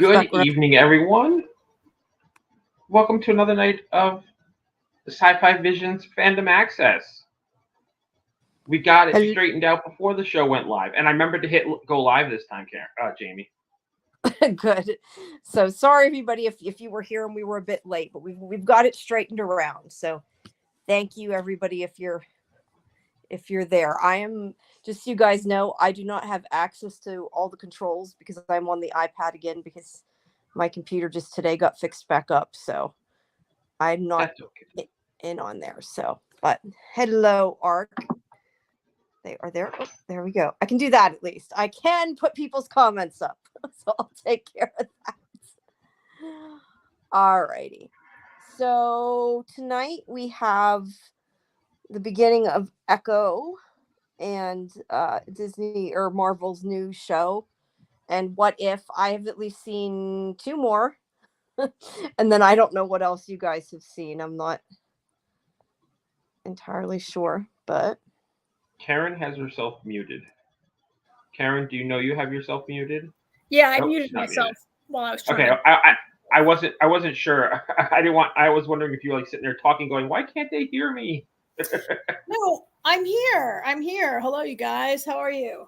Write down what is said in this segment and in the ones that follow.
Good evening, everyone. Welcome to another night of Sci-Fi Vision's Fandom Access. We got it straightened out before the show went live, and I remembered to hit go live this time, Jamie. Good. So sorry, everybody, if you were here and we were a bit late, but we've got it straightened around. So thank you, everybody, if you're there. I am, just so you guys know, I do not have access to all the controls because I'm on the iPad again because my computer just today got fixed back up. So I'm not in on there. So, but hello, Ark. They are there. Oh, there we go. I can do that at least. I can put people's comments up. So I'll take care of that. All righty. So tonight we have the beginning of Echo and Disney or Marvel's new show. And What If. I have at least seen 2 more. And then I don't know what else you guys have seen. I'm not entirely sure, but Karen has herself muted. Karen, do you know you have yourself muted? Yeah, I muted myself while I was trying. Okay, I wasn't sure. I was wondering if you were like sitting there talking, going, "Why can't they hear me?" No, I'm here. Hello, you guys. How are you?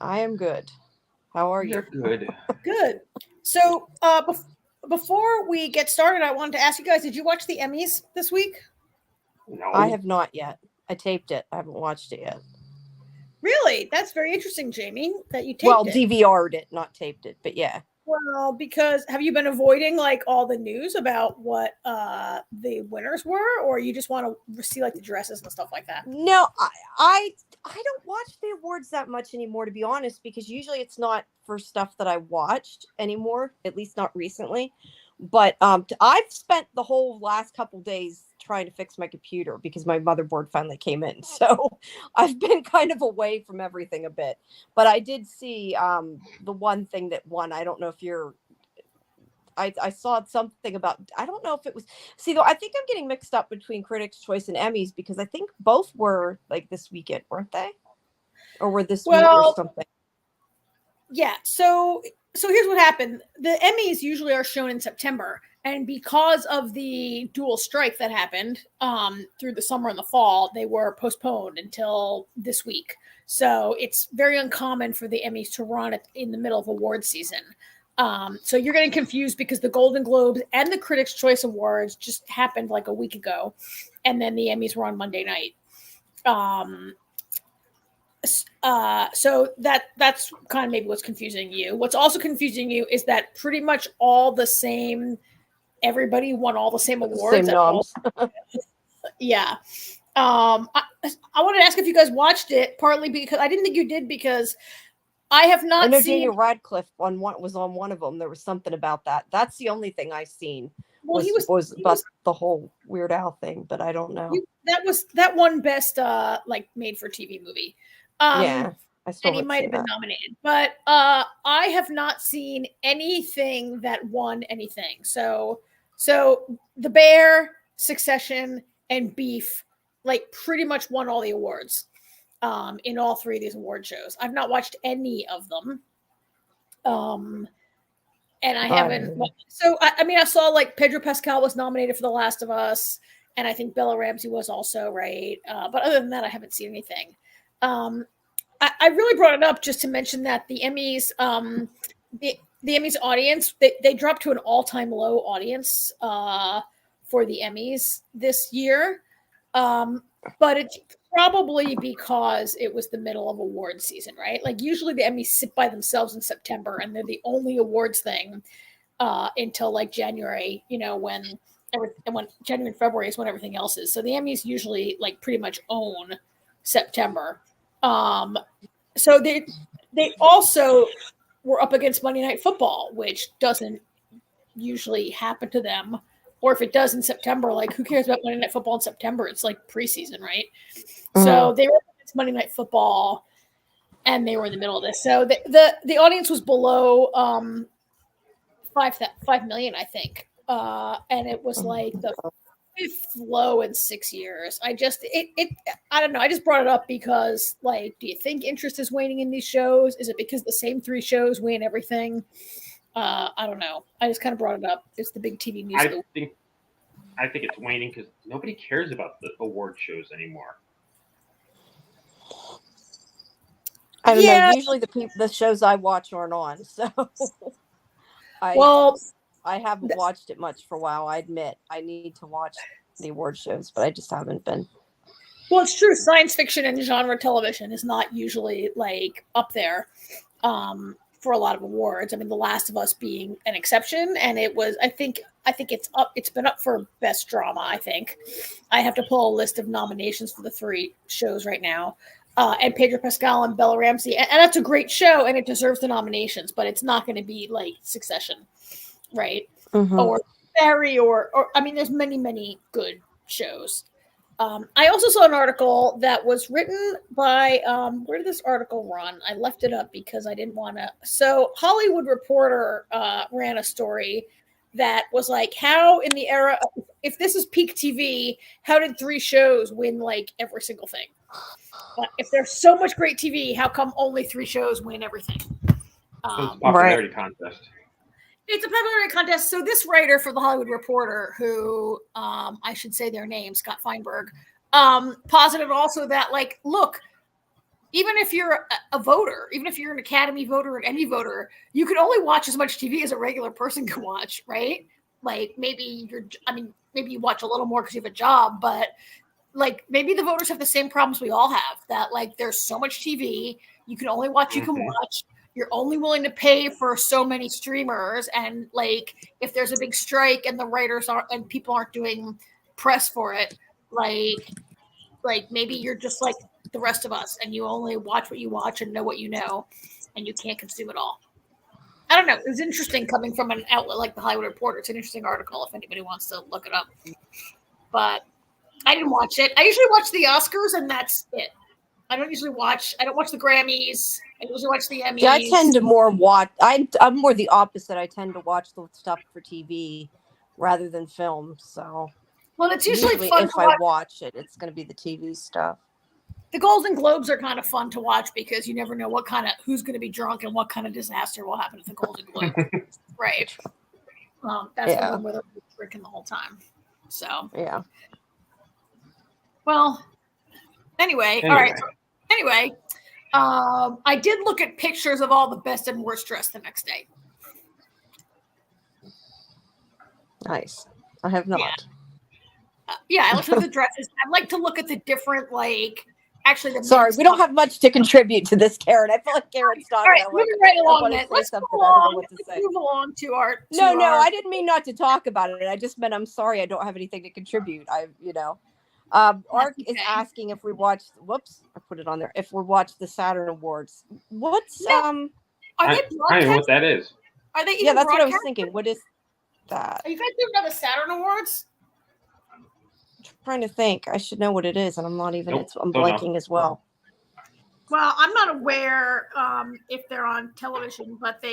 I am good. How are you? Good. Good. So, before we get started, I wanted to ask you guys: did you watch the Emmys this week? No, I have not yet. I taped it. I haven't watched it yet. Really? That's very interesting, Jamie, that you taped it. DVR'd it, not taped it, but yeah. Well, because have you been avoiding like all the news about what the winners were, or you just want to see like the dresses and stuff like that? No, I don't watch the awards that much anymore, to be honest, because usually it's not for stuff that I watched anymore, at least not recently. But I've spent the whole last couple days trying to fix my computer because my motherboard finally came in. So I've been kind of away from everything a bit. But I did see the one thing that won. I don't know if you're... I saw something about... I don't know if it was... See, though, I think I'm getting mixed up between Critics' Choice and Emmys because I think both were like this weekend, weren't they? Or were this week or something? Yeah, so here's what happened. The Emmys usually are shown in September, and because of the dual strike that happened through the summer and the fall, they were postponed until this week. So it's very uncommon for the Emmys to run in the middle of award season. So you're getting confused because the Golden Globes and the Critics' Choice Awards just happened like a week ago, and then the Emmys were on Monday night. So that's kind of maybe what's confusing you. What's also confusing you is that pretty much all the same, everybody won all the same awards. Same noms. Yeah. I wanted to ask if you guys watched it, partly because I didn't think you did, because I have not seen... Daniel Radcliffe was on one of them. There was something about that. That's the only thing I've seen. Well, he was about the whole Weird Al thing, but I don't know. That won best like made for TV movie. Yeah, and he might have been nominated, but I have not seen anything that won anything. So The Bear, Succession, and Beef like pretty much won all the awards in all 3 of these award shows. I've not watched any of them, and I haven't. So I saw like Pedro Pascal was nominated for The Last of Us, and I think Bella Ramsey was also, right. But other than that, I haven't seen anything. I really brought it up just to mention that the Emmys, the Emmys audience, they dropped to an all-time low audience for the Emmys this year. But it's probably because it was the middle of award season, right? Like usually the Emmys sit by themselves in September and they're the only awards thing until like January, when January and February is when everything else is. So the Emmys usually like pretty much own September. So they also were up against Monday Night Football, which doesn't usually happen to them. Or if it does in September, like who cares about Monday Night Football in September? It's like preseason, right? Mm-hmm. So they were up against Monday Night Football, and they were in the middle of this. So the audience was below 5 million, I think, and it was like the 5th low in 6 years. I don't know. I just brought it up because, like, do you think interest is waning in these shows? Is it because the same 3 shows win everything? I don't know. I just kind of brought it up. It's the big TV news. I think it's waning because nobody cares about the award shows anymore. I don't know. Usually the shows I watch aren't on, so I haven't watched it much for a while. I admit I need to watch the award shows, but I just haven't been. Well, it's true. Science fiction and genre television is not usually like up there for a lot of awards. I mean, The Last of Us being an exception, and it was. I think it's up. It's been up for best drama. I think I have to pull a list of nominations for the 3 shows right now. And Pedro Pascal and Bella Ramsey, and that's a great show, and it deserves the nominations. But it's not going to be like Succession, right? Mm-hmm. Or Barry, or I mean, there's many good shows. I also saw an article that was written by where did this article run? I left it up because I didn't want to. So Hollywood Reporter ran a story that was like, how in the era of, if this is peak TV, how did 3 shows win like every single thing? If there's so much great TV, how come only 3 shows win everything? It's a popularity contest. It's a popularity contest. So this writer for the Hollywood Reporter, who I should say their name, Scott Feinberg, posited also that, like, look, even if you're a voter, even if you're an Academy voter or an Emmy voter, you can only watch as much TV as a regular person can watch, right? Like maybe maybe you watch a little more because you have a job, but like maybe the voters have the same problems we all have, that like there's so much TV, you can only watch, you can watch. You're only willing to pay for so many streamers, and like if there's a big strike and the writers aren't and people aren't doing press for it, like maybe you're just like the rest of us and you only watch what you watch and know what you know, and you can't consume it all. I don't know. It was interesting coming from an outlet like the Hollywood Reporter. It's an interesting article if anybody wants to look it up. But I didn't watch it. I usually watch the Oscars and that's it. I don't watch the Grammys. I usually watch the Emmys. Yeah, I tend to more watch. I'm more the opposite. I tend to watch the stuff for TV rather than film. So, well, it's usually fun if to watch. I watch it, it's going to be the TV stuff. The Golden Globes are kind of fun to watch because you never know who's going to be drunk and what kind of disaster will happen at the Golden Globes, right? That's the one where they're drinking the whole time. So yeah. Well. Anyway, all right. Anyway, I did look at pictures of all the best and worst dressed the next day. Nice. I have not. Yeah, I looked at the dresses. I'd like to look at the different, like, actually. Sorry, we don't have much to contribute to this, Karen. I feel like Karen's talking. All right, moving right along then. Let's move along to our. No, I didn't mean not to talk about it. I just meant I'm sorry I don't have anything to contribute. Ark is asking if we watched. Whoops, I put it on there. If we watched the Saturn Awards, what's Are they I don't know what that is. Are they? Yeah, that's what I was thinking. What is that? Are you guys doing another Saturn Awards? I'm trying to think. I should know what it is, and I'm not even. Nope, I'm blanking as well. Well, I'm not aware if they're on television, but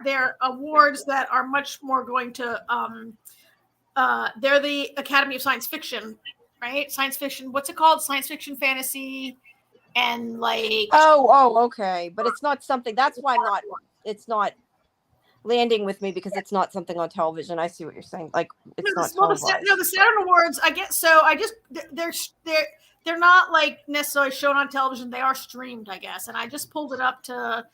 they're awards that are much more going to. They're the Academy of Science Fiction. Right? Science fiction. What's it called? Science fiction, fantasy, and like. Oh, okay. But it's not something. That's why it's not landing with me because it's not something on television. I see what you're saying. Like it's not televised. The Saturn Awards. I guess so. They're not like necessarily shown on television. They are streamed, I guess. And I just pulled it up to.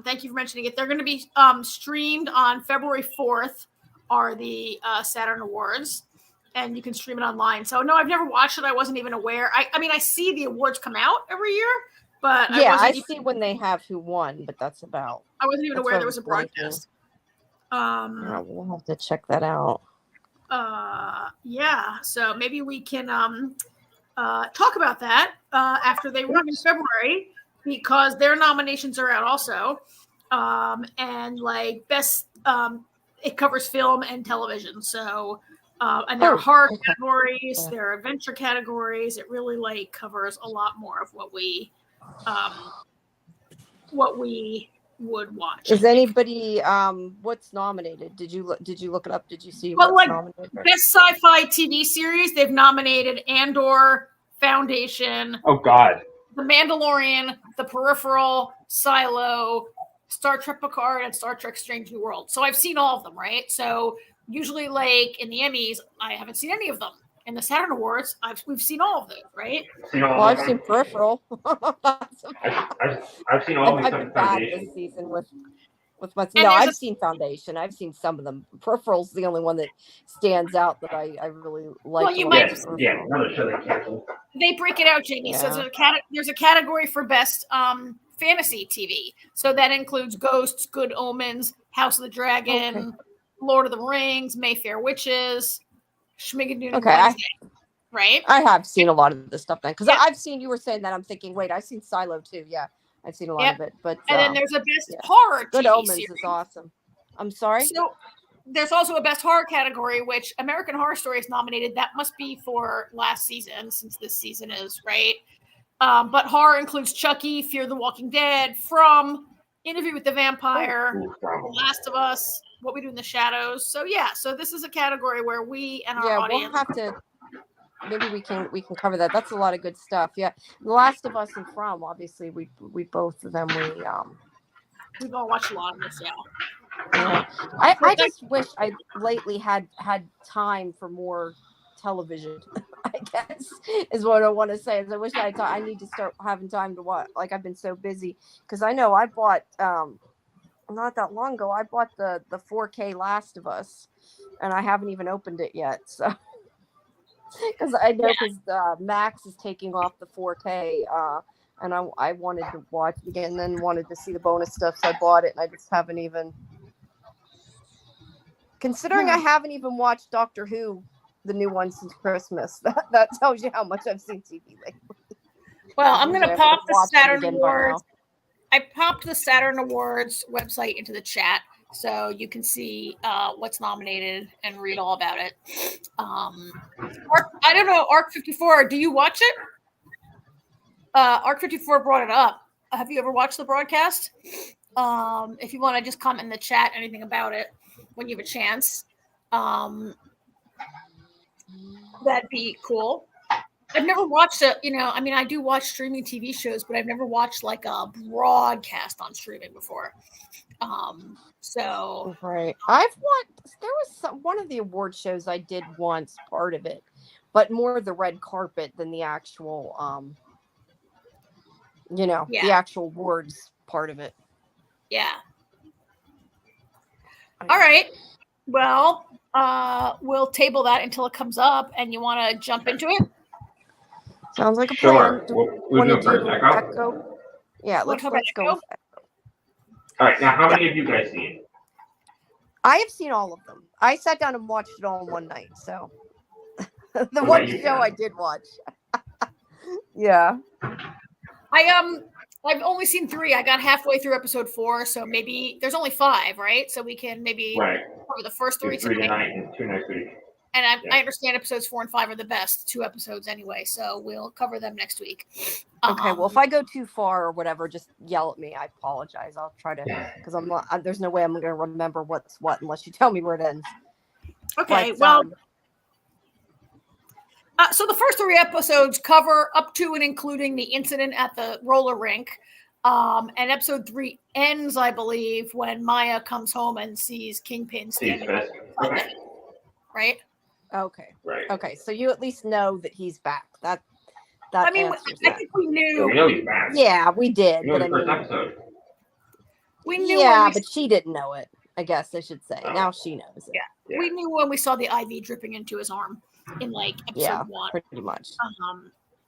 Thank you for mentioning it. They're going to be streamed on February 4th. Are the Saturn Awards. And you can stream it online. So, no, I've never watched it. I wasn't even aware. I mean, I see the awards come out every year, but I see when they have who won, but that's about. I wasn't even aware there was a broadcast. We'll have to check that out. Yeah. So maybe we can talk about that after they run in February, because their nominations are out also. And like best, it covers film and television. So. And there are horror categories, there are adventure categories. It really like covers a lot more of what we would watch. Is anybody what's nominated? Did you look it up? Did you see what's nominated? Best sci-fi TV series, they've nominated Andor, Foundation. Oh God. The Mandalorian, The Peripheral, Silo, Star Trek Picard, and Star Trek Strange New World. So I've seen all of them, right? So usually, like in the Emmys, I haven't seen any of them. In the Saturn Awards, we've seen all of those, right? Well, I've seen Peripheral. I've seen all I've been bad this season with what's no. I've seen Foundation. I've seen some of them. Peripheral's the only one that stands out that I really like. Well, you might another show they canceled. They break it out, Jamie. Yeah. So there's a category for best fantasy TV. So that includes Ghosts, Good Omens, House of the Dragon, Lord of the Rings, Mayfair Witches, Schmigadoon. Okay, right? I have seen a lot of this stuff then because I've seen. You were saying that. I'm thinking, wait, I've seen Silo too. Yeah, I've seen a lot of it. But and then there's a best horror. Good TV Omens series. is awesome. I'm sorry. So there's also a best horror category, which American Horror Story is nominated. That must be for last season, since this season is right. But horror includes Chucky, Fear the Walking Dead, From, Interview with the Vampire, The Last of Us, What We Do in the Shadows. So so this is a category where we and our audience. We'll have to. Maybe we can cover that. That's a lot of good stuff. Yeah, The Last of Us and From. Obviously, we both of them we've all watched a lot of this. Yeah. I just wish I lately had time for more television. I guess is what I want to say. Is I wish I need to start having time to watch. Like I've been so busy because I know I bought not that long ago. I bought the 4K Last of Us, and I haven't even opened it yet. So because I know Max is taking off the 4K. And I wanted to watch it again and then wanted to see the bonus stuff. So I bought it and I just haven't even, considering I haven't even watched Doctor Who, the new one since Christmas. That tells you how much I've seen TV lately. Well, I'm going to pop the Saturn Awards. I popped the Saturn Awards website into the chat so you can see what's nominated and read all about it. I don't know, Arc 54, do you watch it? Arc 54 brought it up. Have you ever watched the broadcast? If you want to just comment in the chat anything about it when you have a chance, that'd be cool. I've never watched it. I do watch streaming TV shows, but I've never watched like a broadcast on streaming before. So right, I've watched. There was one of the award shows I did once, part of it, but more the red carpet than the actual. The actual words part of it. Yeah. All right. Well, we'll table that until it comes up, and you want to jump into it? Sounds like a plan. Sure. We'll do first Echo. Yeah, let's go with Echo. All right. Now, how many of you guys seen? I have seen all of them. I sat down and watched it all in one night. So the one show I did watch. Yeah. I've only seen 3. I got halfway through episode 4, so maybe there's only 5, right? So we can maybe cover the first 3 tonight and 2 next week. And I understand episodes 4 and 5 are the best 2 episodes anyway, so we'll cover them next week. Okay. Well, if I go too far or whatever, just yell at me. I apologize. I'll try to, because I'm not. There's no way I'm going to remember what's what unless you tell me where it ends. Okay. So the first 3 episodes cover up to and including the incident at the roller rink. And episode 3 ends, I believe, when Maya comes home and sees Kingpin standing. Right? Okay. Right. Okay. So you at least know that he's back. That I think we knew. So we know he's back. Yeah, we did. We know the first episode. We knew. Yeah, but she didn't know it. I guess I should say. Now she knows it. Yeah. We knew when we saw the IV dripping into his arm in episode 1. Pretty much.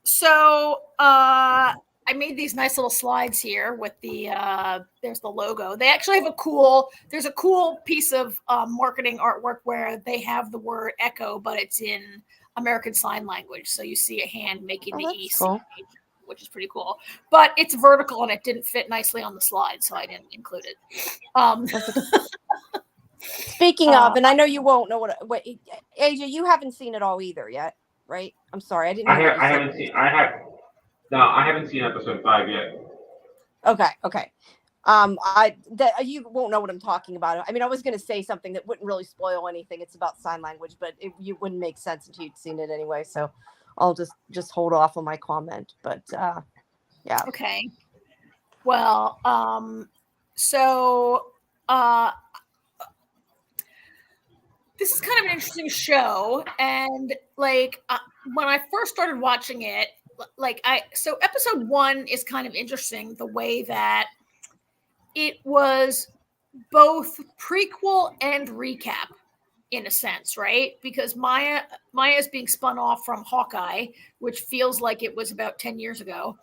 So I made these nice little slides here with there's the logo. They actually have there's a cool piece of marketing artwork where they have the word Echo, but it's in American Sign Language. So you see a hand making the E, cool. which is pretty cool. But it's vertical and it didn't fit nicely on the slide, so I didn't include it. Speaking of, and I know you won't know what AJ, you haven't seen it all either yet, right? I'm sorry, I didn't. I haven't seen. I haven't seen episode 5 yet. Okay. You won't know what I'm talking about. I mean, I was going to say something that wouldn't really spoil anything. It's about sign language, but you wouldn't make sense until you'd seen it anyway. So I'll just hold off on my comment. But yeah. Okay. Well, So this is kind of an interesting show, and like when I first started watching it, so episode 1 is kind of interesting the way that it was both prequel and recap in a sense, right? Because Maya is being spun off from Hawkeye, which feels like it was about 10 years ago.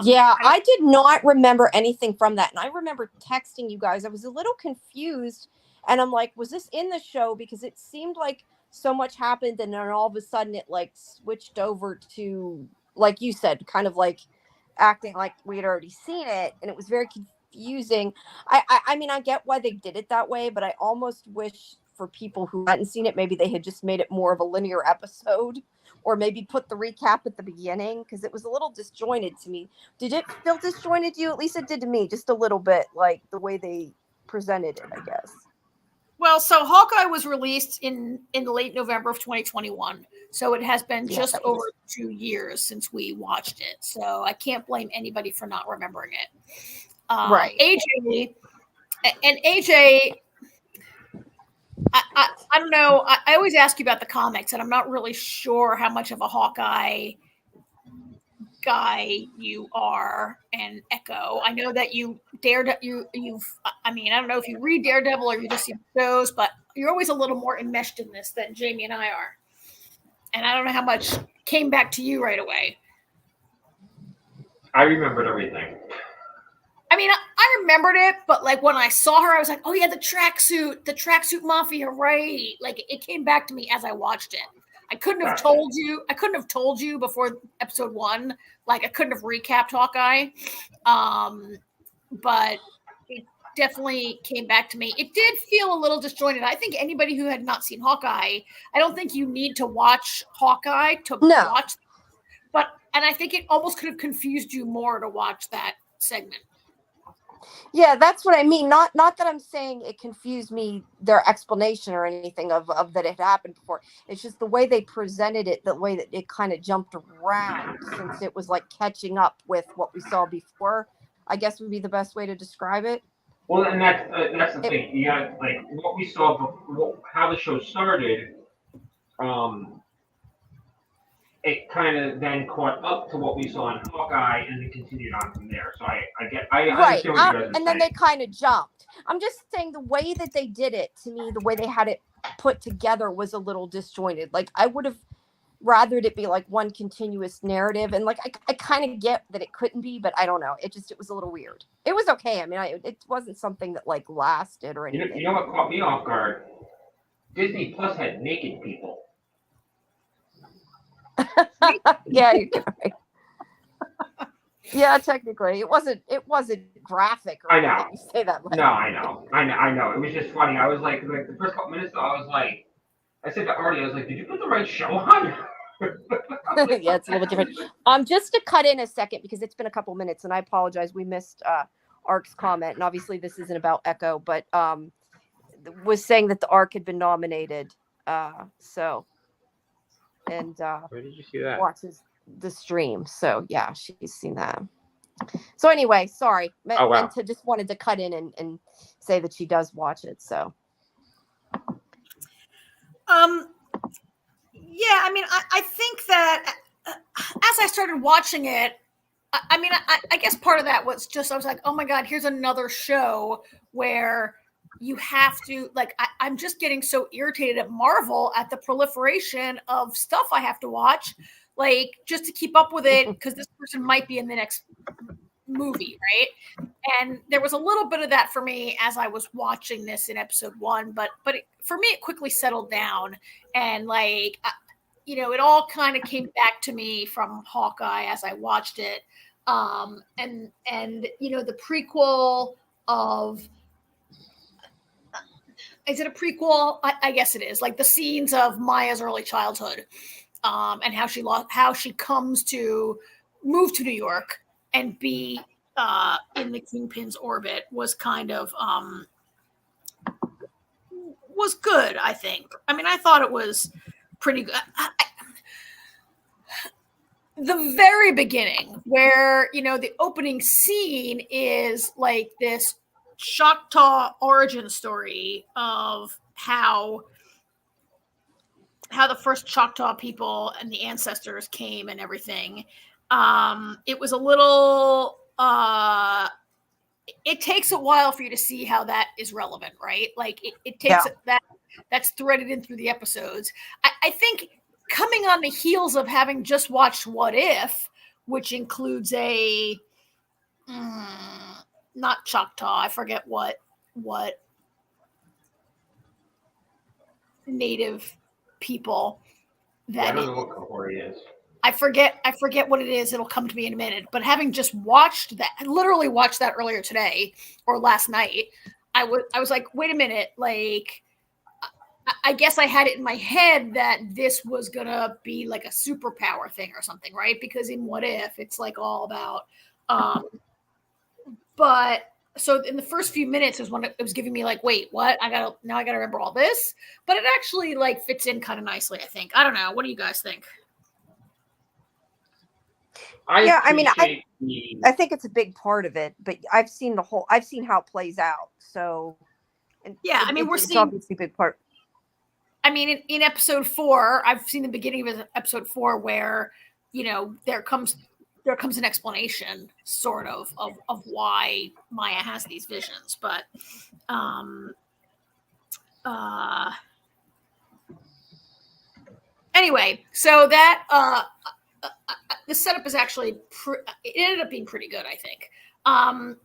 Yeah, I did not remember anything from that. And I remember texting you guys. I was a little confused. And I'm like, was this in the show? Because it seemed like so much happened. And then all of a sudden it like switched over to, like you said, kind of like acting like we had already seen it. And it was very confusing. I mean, I get why they did it that way, but I almost wish for people who hadn't seen it, maybe they had just made it more of a linear episode, or maybe put the recap at the beginning, because it was a little disjointed to me. Did it feel disjointed to you? At least it did to me, just a little bit, like the way they presented it, I guess. Well, so Hawkeye was released in late November of 2021. So it has been just over 2 years since we watched it. So I can't blame anybody for not remembering it. Right. AJ, I don't know. I always ask you about the comics, and I'm not really sure how much of a Hawkeye guy you are. And Echo, I know that you've. I mean, I don't know if you read Daredevil or you just see shows, but you're always a little more enmeshed in this than Jamie and I are. And I don't know how much came back to you right away. I remembered everything. I mean, I remembered it, but like when I saw her, I was like, oh yeah, the tracksuit mafia, right? Like it came back to me as I watched it. I couldn't have told you before episode 1. Like I couldn't have recapped Hawkeye. But it definitely came back to me. It did feel a little disjointed. I think anybody who had not seen Hawkeye, I don't think you need to watch Hawkeye to watch. And I think it almost could have confused you more to watch that segment. Yeah, that's what I mean. Not that I'm saying it confused me, their explanation or anything of that it happened before. It's just the way they presented it, the way that it kind of jumped around, since it was like catching up with what we saw before, I guess would be the best way to describe it. Well, and that's the thing. You got like what we saw before, how the show started. It kind of then caught up to what we saw in Hawkeye, and then continued on from there. So I understand what you guys are saying. And then they kind of jumped. I'm just saying the way that they did it, to me, the way they had it put together was a little disjointed. Like I would have rathered it be like one continuous narrative, and like I kind of get that it couldn't be, but I don't know. It was a little weird. It was okay. I mean, it wasn't something that like lasted or anything. You know what caught me off guard? Disney Plus had naked people. Yeah, you're right. Yeah, technically, it wasn't graphic. Or I know. You say that. No, I know. It was just funny. I was like the first couple minutes, I said to Artie, I was like, "Did you put the right show on?" Yeah, it's a little bit different. Just to cut in a second, because it's been a couple minutes, and I apologize. We missed Ark's comment, and obviously this isn't about Echo, but was saying that the Ark had been nominated. And where did you see that? Watches the stream, so yeah, she's seen that. So anyway, sorry, just wanted to cut in and say that she does watch it. So yeah, I mean, I think that as I started watching it, I guess part of that was just I was like, oh my god, here's another show where you have to I'm just getting so irritated at Marvel at the proliferation of stuff I have to watch, like just to keep up with it, because this person might be in the next movie, right? And there was a little bit of that for me as I was watching this in episode 1, but for me it quickly settled down, and it all kind of came back to me from Hawkeye as I watched it, and the prequel of. Is it a prequel? I guess it is. Like the scenes of Maya's early childhood, and how she comes to move to New York and be in the Kingpin's orbit was kind of was good. I think. I mean, I thought it was pretty good. The very beginning, where the opening scene is like this Choctaw origin story of how the first Choctaw people and the ancestors came and everything. It was a little it takes a while for you to see how that is relevant, right? Like it takes that's threaded in through the episodes. I think coming on the heels of having just watched What If, which includes a not Choctaw, I forget what native people that I don't know what cohort he is. I forget what it is. It'll come to me in a minute. But having just watched that, I literally watched that earlier today or last night, I was like, wait a minute, like I guess I had it in my head that this was gonna be like a superpower thing or something, right? Because in What If, it's like all about but so in the first few minutes is when it was giving me like, wait, what? I gotta remember all this. But it actually like fits in kind of nicely, I think. I don't know. What do you guys think? I mean, I think it's a big part of it, but I've seen how it plays out. So, I mean, it's obviously a big part. I mean, in episode 4, I've seen the beginning of episode 4 where, there comes an explanation sort of why Maya has these visions. But, anyway, so that, the setup is actually it ended up being pretty good, I think.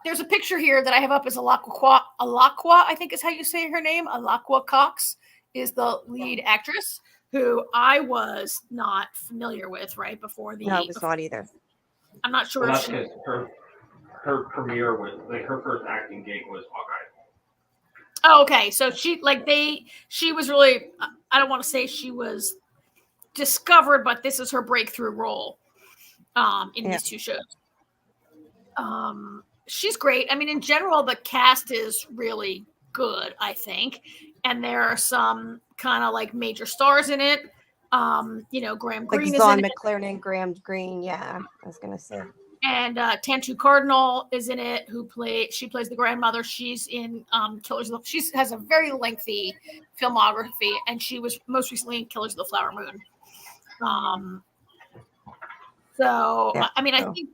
There's a picture here that I have up as Alaqua, I think is how you say her name. Alaqua Cox is the lead actress, who I was not familiar with right before the. No, I was not either. I'm not sure. Well, that's because her premiere was like her first acting gig was Hawkeye. Oh, okay. So she was really. I don't want to say she was discovered, but this is her breakthrough role in these 2 shows. She's great. I mean, in general, the cast is really good, I think. And there are some kind of like major stars in it. Graham Greene is in McLaren and Graham Greene. Yeah, I was going to say. And Tantu Cardinal is in it, she plays the grandmother. She's in Killers of the... She has a very lengthy filmography, and she was most recently in Killers of the Flower Moon. I mean, I think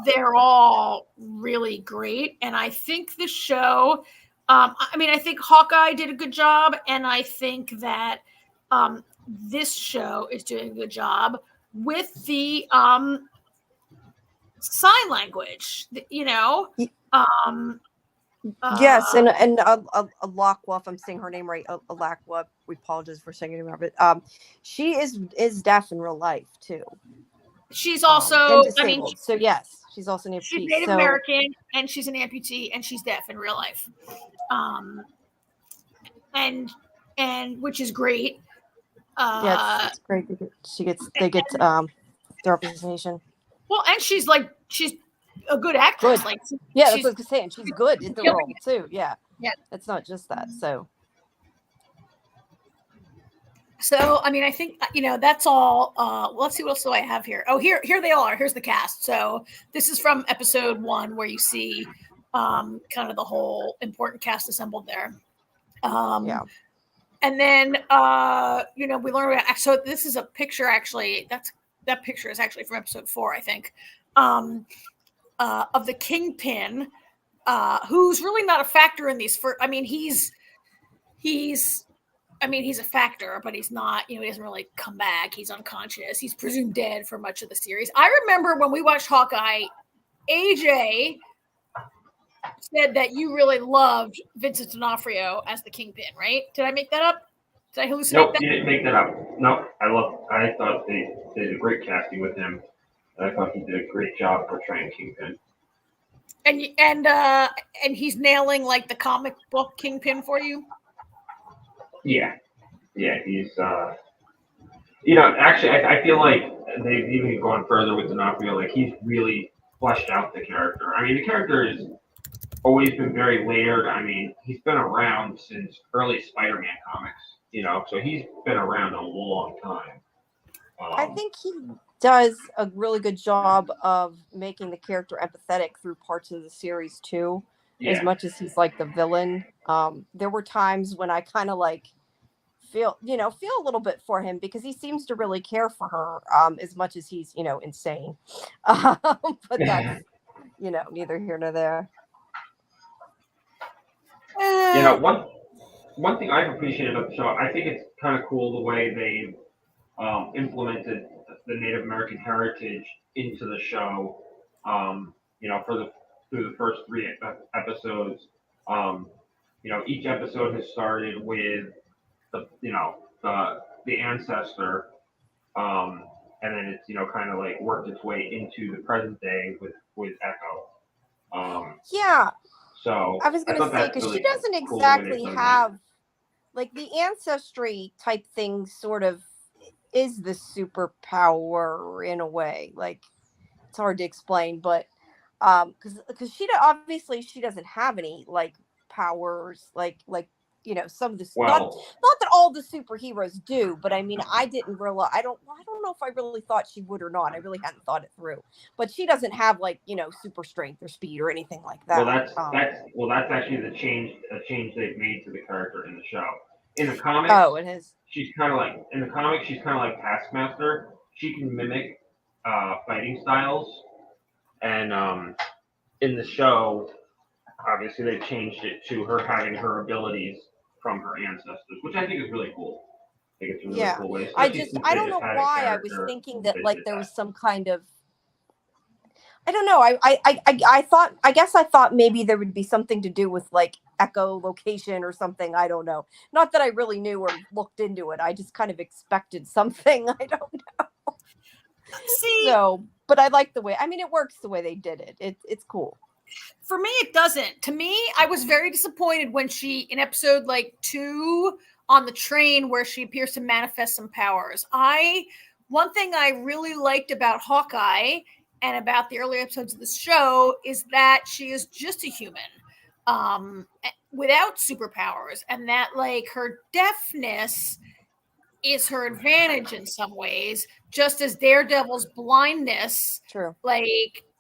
they're all really great. And I think the show, I think Hawkeye did a good job. And I think that this show is doing a good job with the sign language, Yes. And Alaqua, if I'm saying her name right, Alaqua, we apologize for saying it wrong, but she is deaf in real life too. She's also, so yes, she's also an amputee. She's Native American, and she's an amputee, and she's deaf in real life, and which is great. It's great. They get the representation. Well, and she's a good actress. Good. That's what I was saying. She's good in the role too. Yeah. It's not just that. So, I mean, I think, that's all. Let's see what else do I have here. Oh, here they are. Here's the cast. So this is from episode 1 where you see kind of the whole important cast assembled there. And then, we learn about, so this is a picture actually, that picture is actually from episode 4, I think, of the Kingpin, who's really not a factor in these. He's a factor, but he's not, he doesn't really come back. He's unconscious. He's presumed dead for much of the series. I remember when we watched Hawkeye, AJ said that you really loved Vincent D'Onofrio as the Kingpin, right? Did I make that up? Did I hallucinate? Nope, you didn't make that up. No, I thought they did a great casting with him. I thought he did a great job portraying Kingpin. And he's nailing like the comic book Kingpin for you. Yeah, he's actually I feel like they've even gone further with D'Onofrio. Like he's really fleshed out the character. I mean, the character has always been very layered. I mean, he's been around since early Spider-Man comics. So he's been around a long time. I think he does a really good job of making the character empathetic through parts of the series too. as much as he's like the villain. There were times when I kind of like feel a little bit for him because he seems to really care for her as much as he's insane. But that's neither here nor there. One thing I've appreciated about the show, I think it's kind of cool the way they implemented the Native American heritage into the show. Through the first 3 episodes, each episode has started with the ancestor, and then it's kind of like worked its way into the present day with Echo. Yeah. So I was going to say, because she doesn't exactly have, like, the ancestry type thing sort of is the superpower in a way. Like, it's hard to explain, but because she doesn't have any, like, powers, like some of the not that all the superheroes do, but I mean, I didn't realize. I don't know if I really thought she would or not. I really hadn't thought it through. But she doesn't have like super strength or speed or anything like that. That's actually a change they've made to the character in the show. In the comics, it is. She's kind of like Taskmaster. She can mimic fighting styles, and in the show, obviously they changed it to her having her abilities from her ancestors, which I think is really cool. I think it's a really cool way. I don't know why I was thinking that like there was some kind of, I don't know. I thought maybe there would be something to do with like echolocation or something. I don't know. Not that I really knew or looked into it. I just kind of expected something. I don't know. But I like the way. I mean, it works the way they did it. It's cool. For me, it doesn't. To me, I was very disappointed when she, in episode like 2 on the train, where she appears to manifest some powers. One thing I really liked about Hawkeye and about the early episodes of the show is that she is just a human without superpowers, and that like her deafness is her advantage in some ways, just as Daredevil's blindness,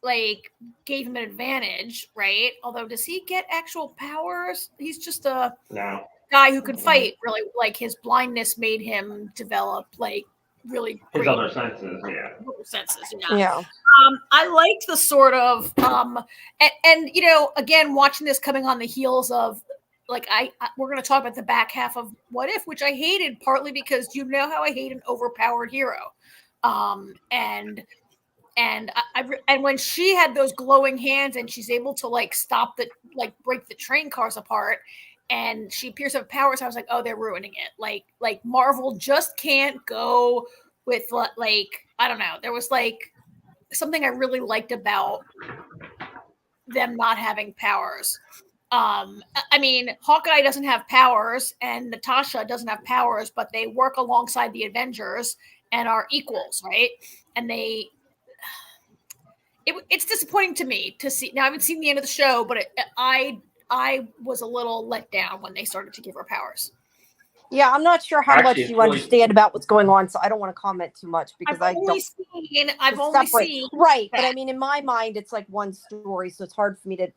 like gave him an advantage, right? Although, does he get actual powers? He's just a guy who can fight. Really, like his blindness made him develop like really his other senses. Yeah. I liked the sort of and again, watching this coming on the heels of like we're going to talk about the back half of What If, which I hated partly because how I hate an overpowered hero, and when she had those glowing hands and she's able to like break the train cars apart, and she appears to have powers, I was like, oh, they're ruining it. Like Marvel just can't go with like, I don't know. There was like something I really liked about them not having powers. I mean, Hawkeye doesn't have powers and Natasha doesn't have powers, but they work alongside the Avengers and are equals, right? And it's disappointing to me to see. Now, I haven't seen the end of the show, but I was a little let down when they started to give her powers. Yeah, I'm not sure how much you understand about what's going on, so I don't want to comment too much because I've only seen right. But I mean, in my mind, it's like one story, so it's hard for me to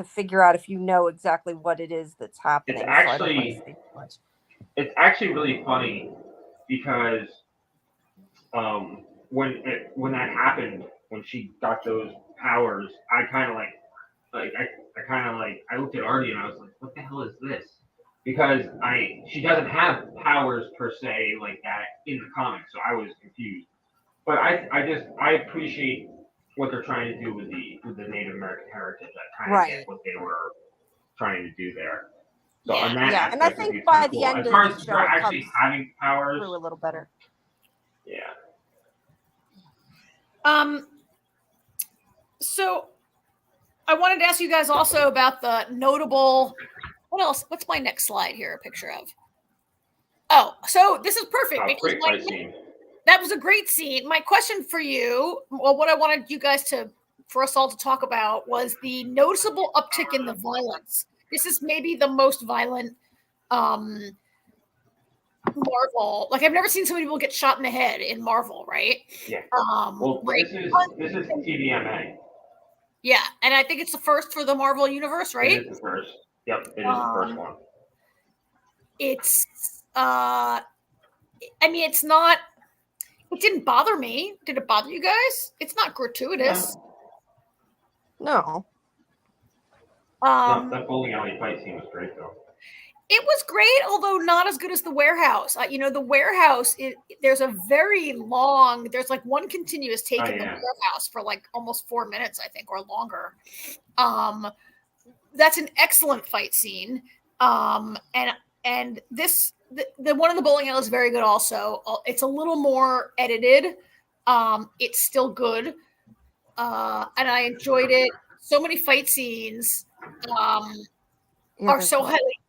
figure out if you know exactly what it is that's happening. It's actually really funny because when that happened, when she got those powers, I looked at Artie and I was like, what the hell is this? Because she doesn't have powers per se like that in the comics, so I was confused. But I appreciate what they're trying to do with the Native American heritage. I kind of get what they were trying to do there. So on that and I think by the end of the show, it actually having powers through a little better. Yeah. So I wanted to ask you guys also about the notable. What else? What's my next slide here? A picture of. Oh, so this is perfect. That was a great scene. My question for you, well, what I wanted you guys for us all to talk about was the noticeable uptick in the violence. This is maybe the most violent Marvel. Like, I've never seen so many people get shot in the head in Marvel, right? Yeah. This is TVMA. Yeah, and I think it's the first for the Marvel Universe, right? It is the first. Yep, it is the first one. It's I mean, it's not. It didn't bother me. Did it bother you guys? It's not gratuitous. No. No, that bowling alley fight scene was great, though. It was great, although not as good as the warehouse. The warehouse, there's a very long, there's like one continuous take in the warehouse for like almost 4 minutes, I think, or longer. That's an excellent fight scene. And this, the one in the bowling alley is very good also. It's a little more edited. It's still good. And I enjoyed it. So many fight scenes are so highly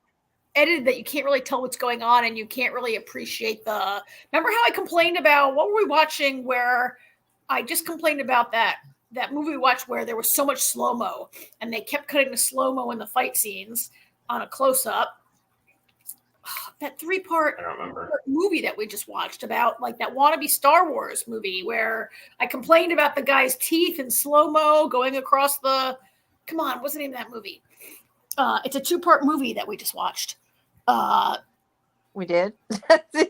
edited that you can't really tell what's going on, and you can't really appreciate the. Remember how I complained about what were we watching? Where I just complained about that movie we watched where there was so much slow mo, and they kept cutting the slow mo in the fight scenes on a close up. That 3-part movie that we just watched about like that wannabe Star Wars movie where I complained about the guy's teeth in slow mo going across the. Come on, what's the name of that movie? It's a 2-part movie that we just watched. We did.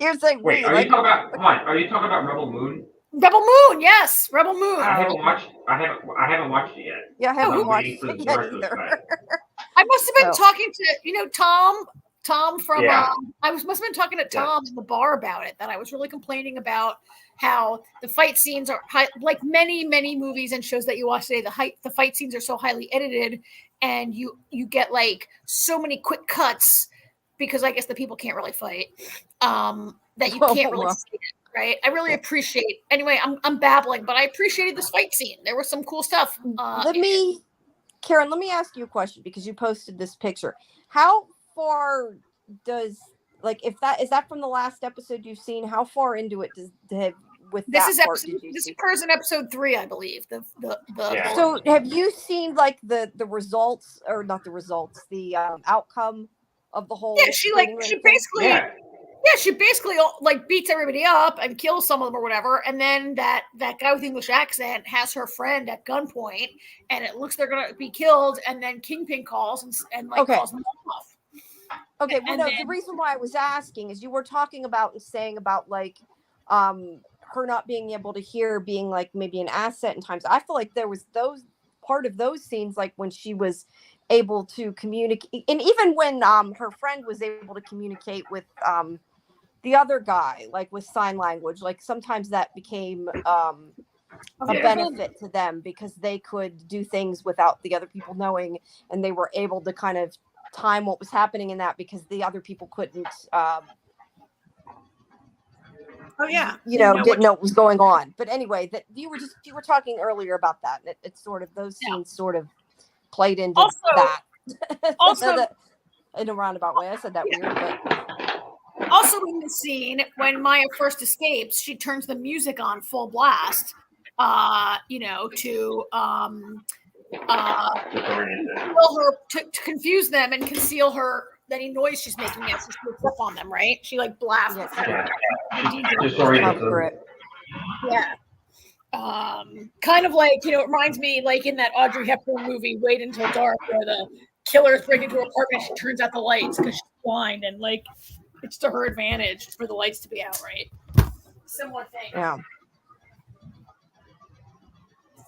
You're saying wait? Are you talking about? Come on. Are you talking about Rebel Moon? Rebel Moon, yes, Rebel Moon. I haven't watched it yet. Yeah, I haven't watched it yet either. I must have been talking to Tom from. Must have been talking to Tom in the bar about it. That I was really complaining about how the fight scenes are like many movies and shows that you watch today. The fight scenes are so highly edited, and you get so many quick cuts. Because I guess the people can't really fight, that you can't really see it, right? I really appreciate. Anyway, I'm babbling, but I appreciated this fight scene. There was some cool stuff. Karen, let me ask you a question because you posted this picture. How far does is that from the last episode you've seen? How far into it this occurs in episode 3, I believe. So have you seen the results or not the results, the outcome of the whole? She basically beats everybody up and kills some of them or whatever, and then that guy with English accent has her friend at gunpoint, and it looks they're gonna be killed, and then Kingpin calls and calls them off. Okay, the reason why I was asking is you were talking about and saying about her not being able to hear being maybe an asset in times. I feel like there was part of those scenes when she was able to communicate, and even when her friend was able to communicate with the other guy with sign language, sometimes that became a benefit to them because they could do things without the other people knowing, and they were able to kind of time what was happening in that because the other people couldn't didn't know what was going on. But anyway, that you were talking earlier about that. It's sort of those scenes sort of played into that. Also, in a roundabout way, I said that weird, but also in the scene when Maya first escapes, she turns the music on full blast, to confuse them and conceal her any noise she's making as she sneaks up on them. Right? She blasts. Yeah. Kind of it reminds me in that Audrey Hepburn movie Wait Until Dark where the killers break into her apartment, she turns out the lights because she's blind, and it's to her advantage for the lights to be out, right? Similar thing. Yeah.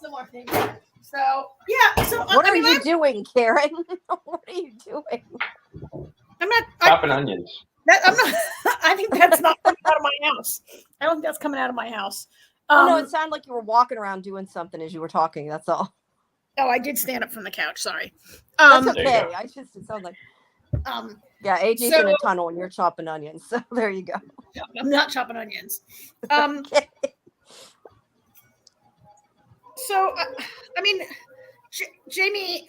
Similar thing. So yeah. So what are you doing, Karen? What are you doing? I'm not chopping onions. I'm not. I think that's not coming out of my house. I don't think that's coming out of my house. No, it sounded like you were walking around doing something as you were talking. That's all. Oh, I did stand up from the couch. Sorry. That's okay. It sounds like. AJ's in a tunnel and you're chopping onions. So there you go. No, I'm not chopping onions. Okay. So, Jamie,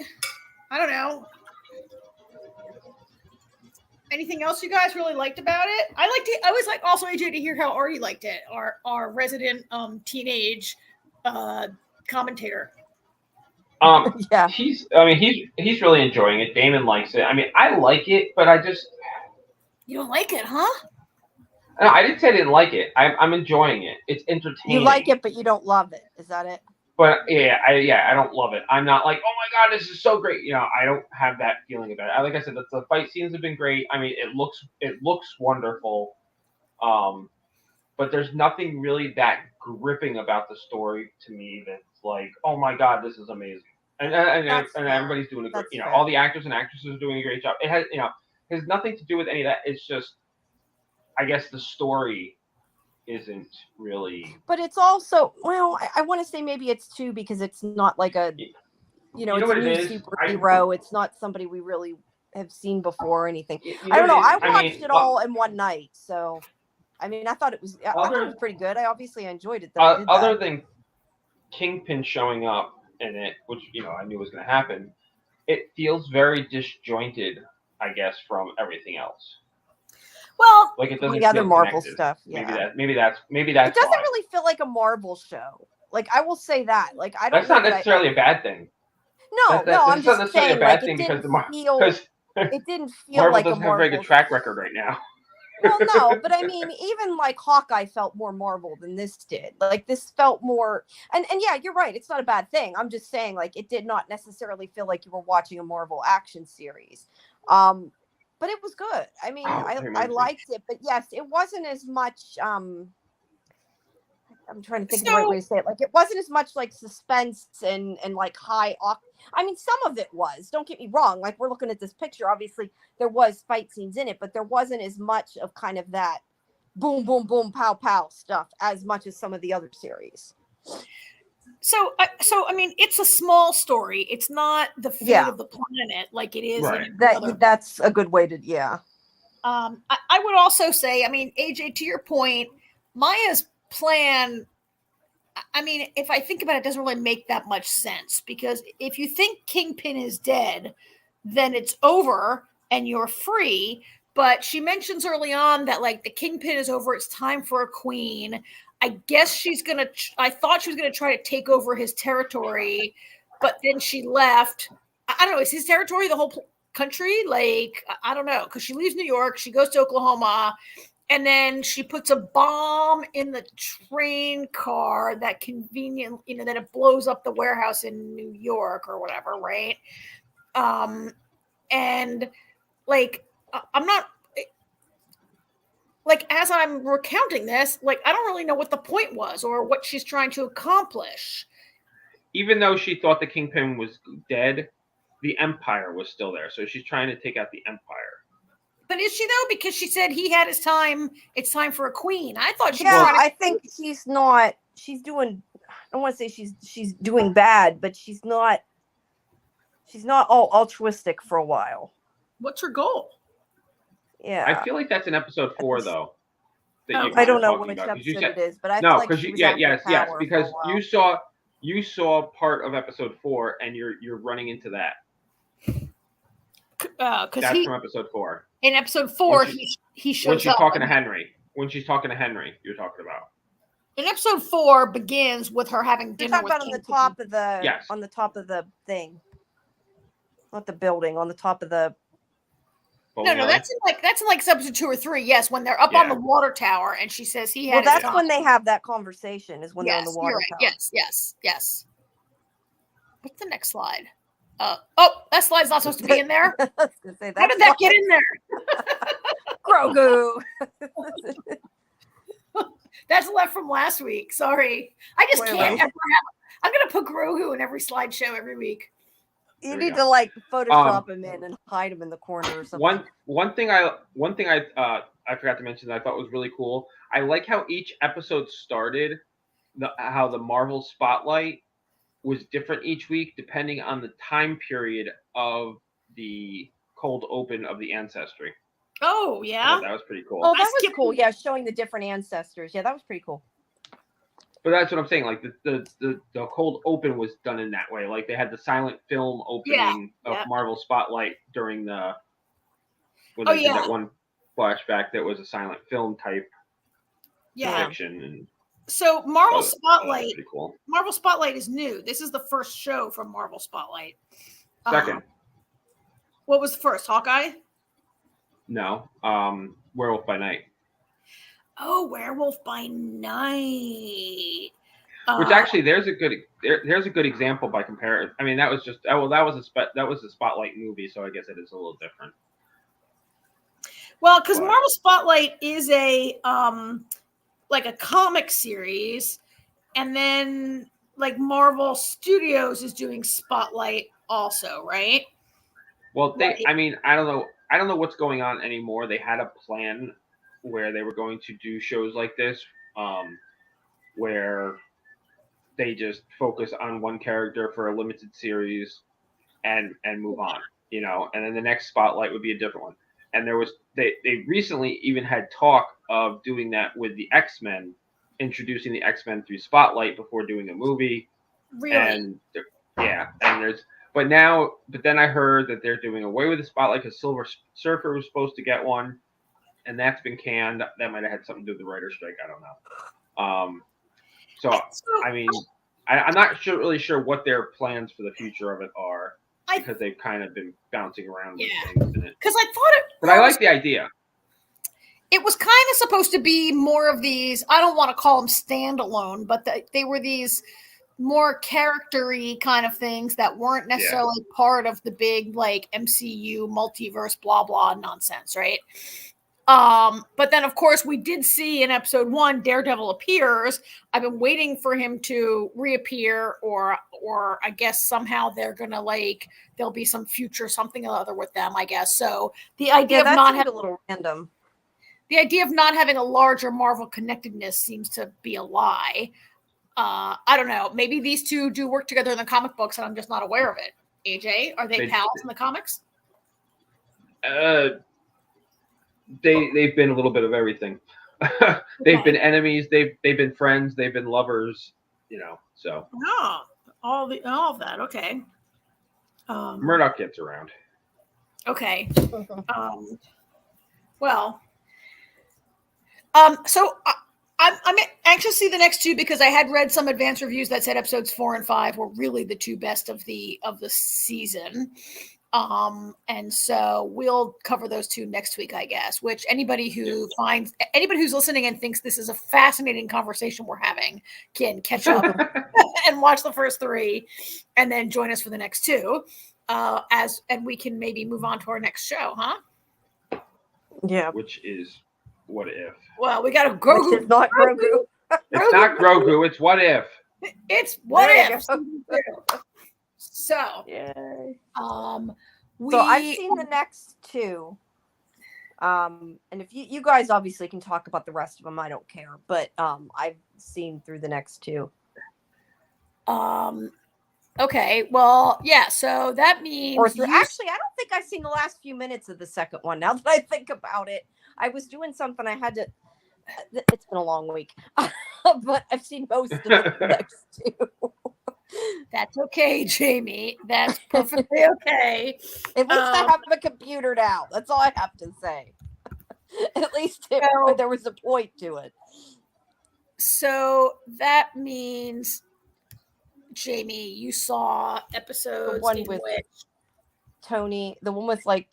I don't know. Anything else you guys really liked about it? I always like also AJ to hear how Artie liked it. Our resident teenage commentator. Yeah. He's really enjoying it. Damon likes it. I like it, but I just. You don't like it, huh? No, I didn't say I didn't like it. I'm enjoying it. It's entertaining. You like it, but you don't love it. Is that it? But I don't love it. I'm not like, oh my god, this is so great. I don't have that feeling about it. Like I said, the fight scenes have been great. I mean, it looks wonderful. But there's nothing really that gripping about the story to me that's like, oh my god, this is amazing. And everybody's doing a great. All the actors and actresses are doing a great job. It has nothing to do with any of that. It's just, I guess the story isn't really. But it's also, well, I want to say maybe it's too, because it's not like a, it's a new superhero. It's not somebody we really have seen before or anything. I don't know. I watched it all in one night, so I mean, I thought it was pretty good. I obviously enjoyed it. Other than Kingpin showing up in it, which I knew was going to happen, it feels very disjointed, I guess, from everything else. Well, like it doesn't the other feel Marvel connected. stuff, yeah. Maybe that's. It doesn't really feel like a Marvel show. Like, I will say that. Like, I don't. That's not necessarily a bad thing. No, I'm just saying. Like, it didn't feel Marvel like doesn't have a very good track record right now. Well, no, but I mean, even like Hawkeye felt more Marvel than this did. Like, this felt more, and yeah, you're right. It's not a bad thing. I'm just saying, like, it did not necessarily feel like you were watching a Marvel action series. But it was good. I mean, I liked it, but yes, it wasn't as much. I'm trying to think of the right way to say it. Like, it wasn't as much like suspense and like high. I mean, some of it was. Don't get me wrong. Like, we're looking at this picture. Obviously, there was fight scenes in it, but there wasn't as much of kind of that boom, boom, boom, pow, pow stuff as much as some of the other series. So I mean, it's a small story. It's not the fate of the planet like it is. Right. That's a good way to, yeah. I would also say, I mean, AJ, to your point, Maya's plan, I mean, if I think about it, it doesn't really make that much sense, because if you think Kingpin is dead, then it's over and you're free. But she mentions early on that, like, the Kingpin is over. It's time for a queen. I guess I thought she was going to try to take over his territory, but then she left. I don't know. Is his territory the whole country? Like, I don't know. Because she leaves New York. She goes to Oklahoma. And then she puts a bomb in the train car that that it blows up the warehouse in New York or whatever, right? And, like, I'm not... Like, as I'm recounting this, like, I don't really know what the point was or what she's trying to accomplish. Even though she thought the Kingpin was dead, the Empire was still there. So she's trying to take out the Empire. But is she, though? Because she said he had his time. It's time for a queen. I thought she was I think she's not. She's doing. I don't want to say she's doing bad, but she's not all altruistic for a while. What's her goal? Yeah, I feel like that's in episode 4, though. I don't know which episode it is, but I feel like she was yes, because you saw part of episode 4, and you're running into that. That's from episode 4. In episode 4, he shows up. When she's talking to Henry. When she's talking to Henry, you're talking about. In episode 4 begins with her having dinner with on the top of the on the top of the thing, not the building, on the top of the. No, that's in like episode 2 or 3. Yes, when they're up on the water tower, and she says he had. Well, that's when they have that conversation. Is when they're on the water tower. Yes. What's the next slide? That slide's not supposed to be in there. How did that get in there? Grogu. That's left from last week. Sorry, I just can't ever have. I'm gonna put Grogu in every slideshow every week. You need to like Photoshop him in and hide him in the corner or something. One thing I forgot to mention that I thought was really cool. I like how each episode started, how the Marvel Spotlight was different each week depending on the time period of the cold open of the Ancestry. Oh yeah, that was pretty cool. Oh, that was cool. Yeah, showing the different ancestors. Yeah, that was pretty cool. But that's what I'm saying. Like the cold open was done in that way. Like they had the silent film opening of Marvel Spotlight during the when they did that one flashback that was a silent film type depiction. And so Marvel Spotlight, pretty cool. Marvel Spotlight is new. This is the first show from Marvel Spotlight. Second. What was the first? Hawkeye? No. Werewolf by Night. Oh, Werewolf by Night. Which actually, there's a good example by comparison. I mean, that was a Spotlight movie, so I guess it is a little different. Well, because Marvel Spotlight is a like a comic series, and then like Marvel Studios is doing Spotlight also, right? Well, I mean, I don't know what's going on anymore. They had a plan where they were going to do shows like this, where they just focus on one character for a limited series and move on, you know, and then the next Spotlight would be a different one. And they recently even had talk of doing that with the X-Men, introducing the X-Men through Spotlight before doing a movie. Really? And but then I heard that they're doing away with the Spotlight because Silver Surfer was supposed to get one, and that's been canned. That might have had something to do with the writer's strike. I don't know. So I mean, I'm not really sure what their plans for the future of it are, because they've kind of been bouncing around with things in it. Because I thought it, but I like the idea. It was kind of supposed to be more of these. I don't want to call them standalone, but they were these more character-y kind of things that weren't necessarily part of the big like MCU multiverse blah blah nonsense, right? But then of course we did see in episode 1 Daredevil appears. I've been waiting for him to reappear, or I guess somehow they're gonna there'll be some future something or other with them, I guess. So the idea of not having a little random. The idea of not having a larger Marvel connectedness seems to be a lie. I don't know. Maybe these two do work together in the comic books, and I'm just not aware of it. AJ, are they pals in the comics? They've been a little bit of everything. They've been enemies. They've been friends. They've been lovers. You know. So. All of that. Okay. Murdoch gets around. Okay. Well. So. I'm anxious to see the next two, because I had read some advanced reviews that said episodes 4 and 5 were really the two best of the season. And so we'll cover those two next week, I guess, which anybody who's listening and thinks this is a fascinating conversation we're having can catch up and watch the first 3 and then join us for the next 2. And we can maybe move on to our next show, huh? Yeah. Which is What If? Well, we got a Grogu. Which is not Grogu. It's not Grogu. It's What If. It's What If. So, yay. So I've seen the next 2. And if you guys obviously can talk about the rest of them, I don't care. But I've seen through the next 2. Okay, well, yeah, so that means... Actually, I don't think I've seen the last few minutes of the second one, now that I think about it. I was doing something, I had to... It's been a long week. But I've seen most of the next 2. That's okay, Jamie. That's perfectly okay. At least I have a computer now. That's all I have to say. At least there was a point to it. So that means... Jamie, you saw episodes the one with Tony, the one with like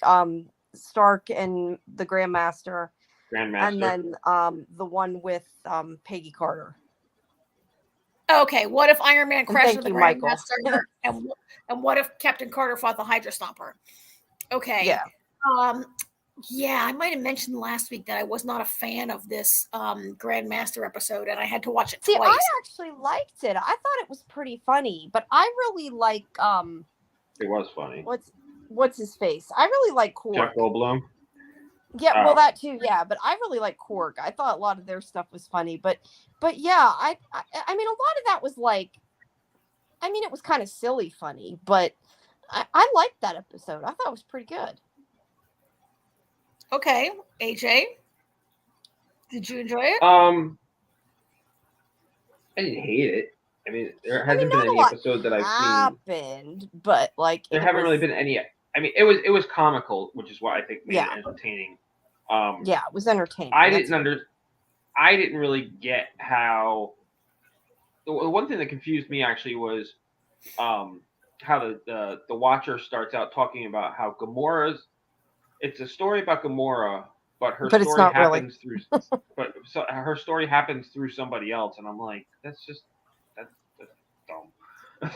Stark and the Grandmaster, and then the one with Peggy Carter. Okay, what if Iron Man crashed with the Grandmaster, and what if Captain Carter fought the Hydra Stomper? Okay. Yeah. Yeah, I might have mentioned last week that I was not a fan of this Grandmaster episode, and I had to watch it twice. I actually liked it. I thought it was pretty funny, but I really like it was funny. What's his face? I really like Korg. Jeff Goldblum. Yeah, well, that too. Yeah, but I really like Korg. I thought a lot of their stuff was funny, but yeah, I mean, a lot of that was like, I mean, it was kind of silly funny, but I liked that episode. I thought it was pretty good. Okay, AJ, did you enjoy it? I didn't hate it. I mean, there hasn't been any episode that I've seen. But like there haven't really been any. I mean, it was comical, which is what I think made it entertaining. Yeah, it was entertaining. I didn't really get how. The one thing that confused me actually was how the Watcher starts out talking about how Gamora's. It's a story about Gamora, but her story happens through. But her story happens through somebody else, and I'm like, that's just that's dumb.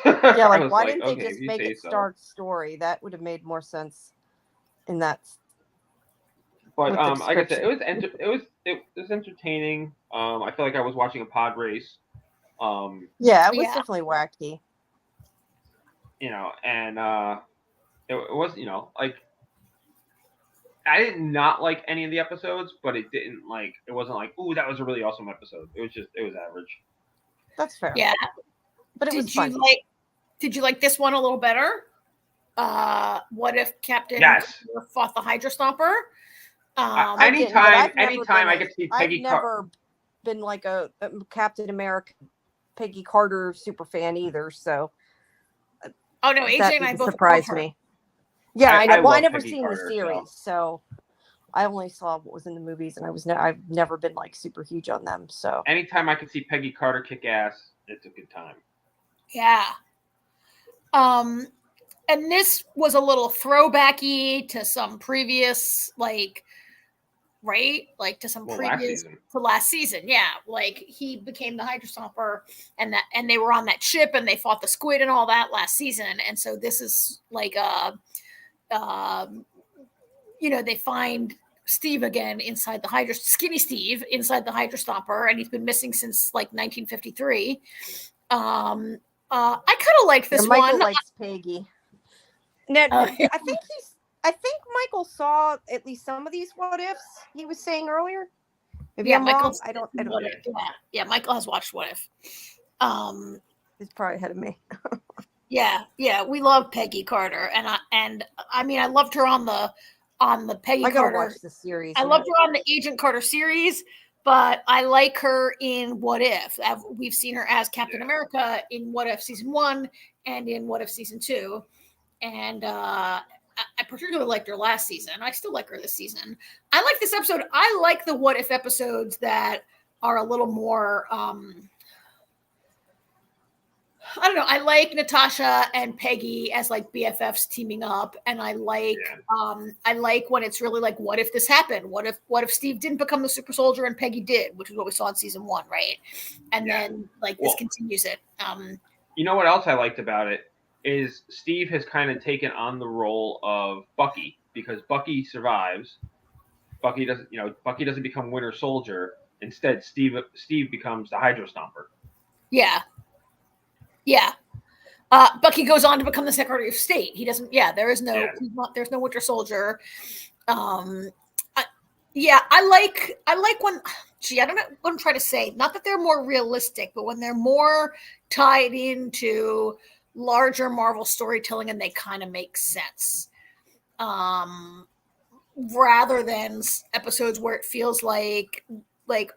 Yeah, I like was why like, didn't they okay, just if you make say it so. Stark's story? That would have made more sense in that. But With the like I said, description. it was entertaining. I feel like I was watching a pod race. Yeah, it was Yeah. definitely wacky. You know, and it was, you know, like I did not like any of the episodes, but it wasn't like, ooh, that was a really awesome episode. It was average. That's fair. Yeah. But it was Did funny. you like this one a little better? What if Captain Yes. Carter fought the Hydra Stomper? I didn't, but anytime I could see Peggy. I've never been like a Captain America, Peggy Carter super fan either. So. Oh no, AJ that and I didn't both surprise love her. me. Yeah, I know. Well, I never Peggy seen Carter, the series, so I only saw what was in the movies, and I've never been like super huge on them. So anytime I could see Peggy Carter kick ass, it's a good time. Yeah. And this was a little throwbacky to some previous, like, right? Like to some previous to last season. Yeah. Like he became the Hydra Stomper and they were on that ship and they fought the squid and all that last season. And so this is like you know, they find Steve again inside the Hydra, skinny Steve inside the Hydra Stomper, and he's been missing since like 1953. I kind of like this Michael one. Likes Peggy. Now, I think Michael saw at least some of these what ifs he was saying earlier. Maybe I'm wrong. I don't know. Yeah, Michael has watched What If. He's probably ahead of me. Yeah, we love Peggy Carter, and I mean I loved her on the Peggy Carter. Watch the series. I loved her on the Agent Carter series, but I like her in What If. We've seen her as Captain America in What If season 1 and in What If season 2, and I particularly liked her last season. I still like her this season. I like this episode. I like the What If episodes that are a little more. I don't know. I like Natasha and Peggy as like BFFs teaming up, and I like when it's really like, what if this happened? What if Steve didn't become the super soldier and Peggy did, which is what we saw in season 1, right? And then like this continues it. You know what else I liked about it is Steve has kind of taken on the role of Bucky, because Bucky survives. Bucky doesn't become Winter Soldier. Instead, Steve becomes the Hydra Stomper. Yeah. Bucky goes on to become the Secretary of State. He doesn't. Yeah, there's no Winter Soldier. I like when. Gee, I don't know what I'm trying to say. Not that they're more realistic, but when they're more tied into larger Marvel storytelling and they kind of make sense. Rather than episodes where it feels like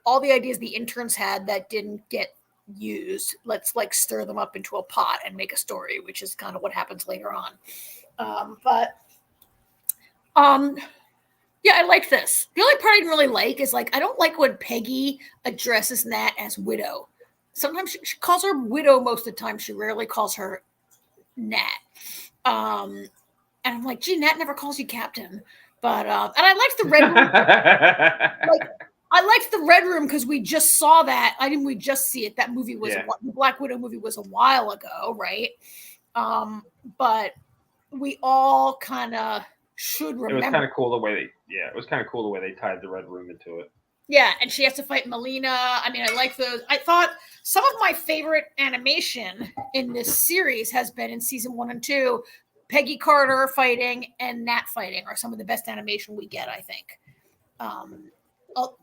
all the ideas the interns had that didn't get used, let's like stir them up into a pot and make a story, which is kind of what happens later on. Yeah, I like this. The only part I didn't really like is like I don't like when Peggy addresses Nat as Widow. Sometimes she calls her Widow most of the time. She rarely calls her Nat. And I'm like, gee, Nat never calls you Captain. But and I liked the Red Room. I liked the Red Room because we just saw that. We just see it. That movie was the Black Widow movie was a while ago, right? But we all kind of should remember. It was kind of cool the way they tied the Red Room into it. Yeah, and she has to fight Melina. I mean, I like those. I thought some of my favorite animation in this series has been in season 1 and 2. Peggy Carter fighting and Nat fighting are some of the best animation we get, I think.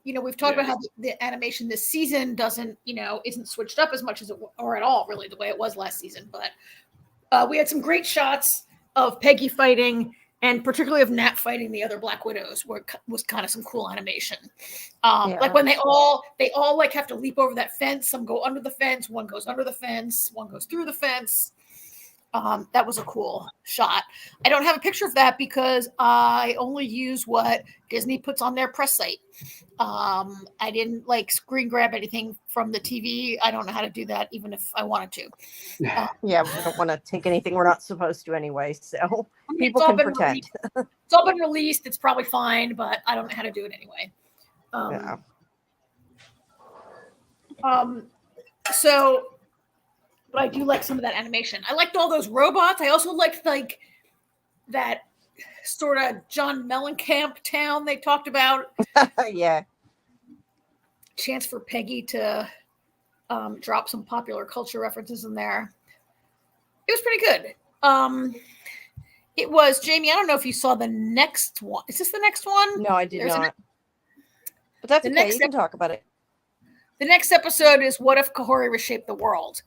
We've talked about how the animation this season isn't switched up as much as or at all, really, the way it was last season. But we had some great shots of Peggy fighting, and particularly of Nat fighting the other Black Widows, where it was kind of some cool animation. Like when they all like have to leap over that fence. Some go under the fence, one goes under the fence, one goes through the fence. That was a cool shot. I don't have a picture of that because I only use what Disney puts on their press site. I didn't like screen grab anything from the TV. I don't know how to do that, even if I wanted to. We don't want to take anything we're not supposed to anyway. So people can pretend. It's all been released. It's probably fine, but I don't know how to do it anyway. So but I do like some of that animation. I liked all those robots. I also liked like that sort of John Mellencamp town they talked about. Yeah. Chance for Peggy to drop some popular culture references in there. It was pretty good. It was, Jamie, I don't know if you saw the next one. Is this the next one? No, I did not. But that's okay. You can talk about it. The next episode is What If Kahori Reshaped the World?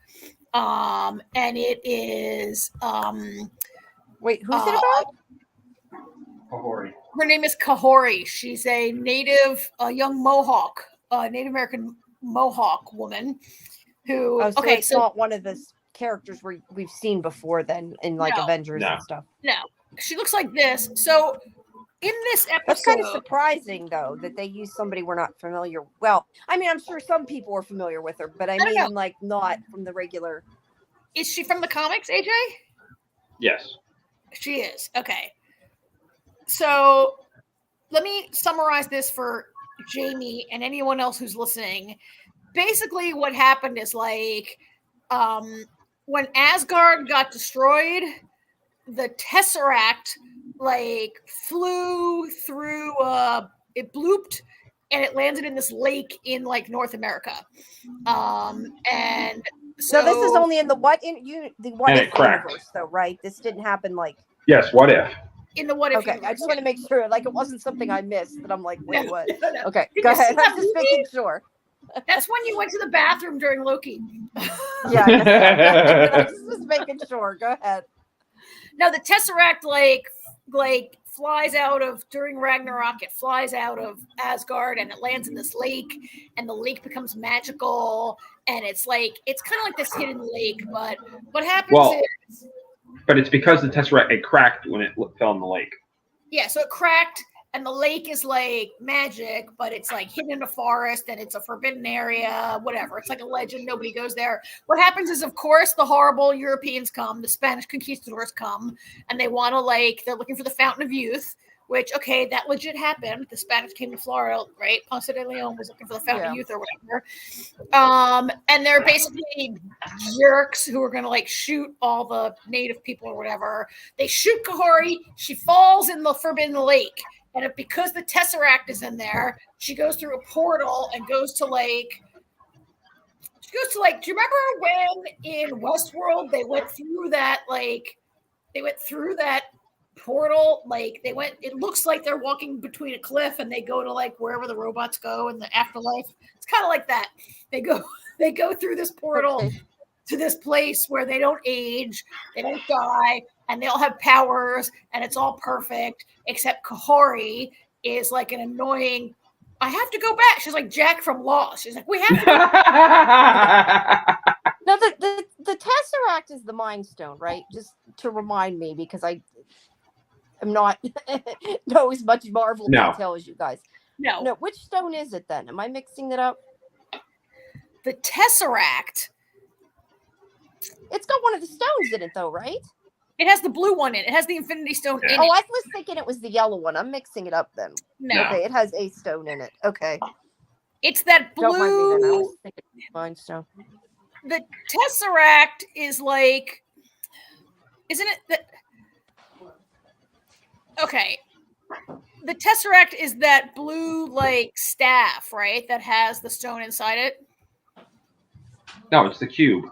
And it is wait, who's it about? Kahori. Her name is Kahori. She's a native, young Mohawk, Native American Mohawk woman who. Oh, so it's not one of the characters we've seen before then in like Avengers and stuff. No, she looks like this. So in this episode, that's kind of surprising though that they use somebody we're not familiar. Well, I mean, I'm sure some people are familiar with her, but I mean, like not from the regular. Is she from the comics, AJ? Yes, she is. Okay, so let me summarize this for Jamie and anyone else who's listening. Basically, what happened is like. When Asgard got destroyed, the Tesseract like flew through it blooped and it landed in this lake in like North America. And so this is only in the what if universe though, right? This didn't happen like yes, what if? In the what if universe. I just want to make sure like it wasn't something I missed that I'm like, wait, what? No. Okay, go ahead. I'm just making sure. That's when you went to the bathroom during Loki. Yeah, I was just making sure. Go ahead. No, the Tesseract like flies out of during Ragnarok. It flies out of Asgard and it lands in this lake, and the lake becomes magical. And it's kind of like this hidden lake. But what happens is, but it's because the Tesseract it cracked when it fell in the lake. Yeah, so it cracked. And the lake is like magic, but it's like hidden in a forest and it's a forbidden area, whatever. It's like a legend. Nobody goes there. What happens is, of course, the horrible Europeans come, the Spanish conquistadors come, and they want to they're looking for the Fountain of Youth, which, okay, that legit happened. The Spanish came to Florida, right? Ponce de Leon was looking for the Fountain of Youth or whatever. And they're basically jerks who are going to shoot all the native people or whatever. They shoot Kahori. She falls in the forbidden lake. And because the Tesseract is in there, she goes through a portal and goes to do you remember when in Westworld they went through that portal? It looks like they're walking between a cliff and they go to wherever the robots go in the afterlife. It's kind of like that. They go through this portal to this place where they don't age, they don't die, and they all have powers, and it's all perfect, except Kahori is like an annoying, I have to go back. She's like Jack from Lost. She's like, we have to go back. No, the Tesseract is the Mind Stone, right? Just to remind me, because I am not know as much Marvel detail as you guys. No, which stone is it then? Am I mixing it up? The Tesseract. It's got one of the stones in it, though, right? It has the blue one in it. It has the Infinity Stone in it. Oh, I was thinking it was the yellow one. I'm mixing it up then. No. Okay, it has a stone in it. Okay. It's that blue. Don't mind me then. I was thinking Mind Stone. The Tesseract is isn't it that? Okay. The Tesseract is that blue staff, right? That has the stone inside it. No, it's the cube.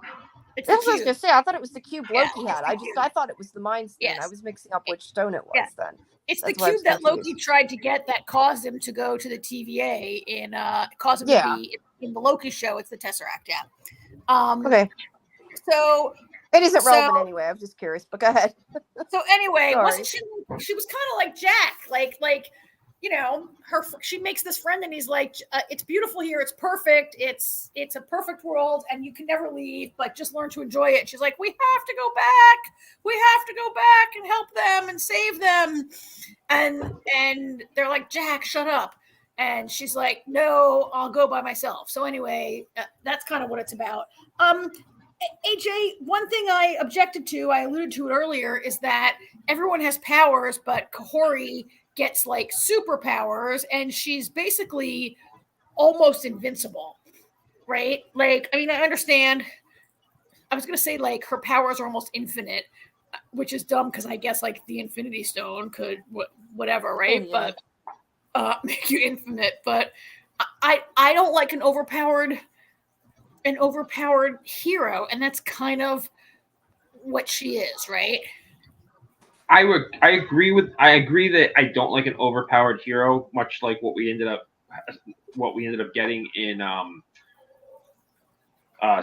That's what I was gonna say. I thought it was the cube Loki had. I thought it was the Mind Stone. Yes. I was mixing up which stone it was then. It's the cube that Loki tried to get that caused him to go to the TVA caused him to be in the Loki show. It's the Tesseract, okay. So it isn't relevant anyway. I'm just curious, but go ahead. So anyway, wasn't she was kind of like Jack, she makes this friend and he's like, it's beautiful here. It's perfect. It's a perfect world and you can never leave, but just learn to enjoy it. She's like, we have to go back. We have to go back and help them and save them. And they're like, Jack, shut up. And she's like, no, I'll go by myself. So anyway, that's kind of what it's about. AJ, one thing I objected to, I alluded to it earlier, is that everyone has powers, but Kahori gets superpowers, and she's basically almost invincible, right? I understand I was gonna say like her powers are almost infinite, which is dumb because I guess like the Infinity Stone could whatever, right? Yeah. But make you infinite. But I don't like an overpowered hero, and that's kind of what she is, right? I agree that I don't like an overpowered hero, much like what we ended up getting in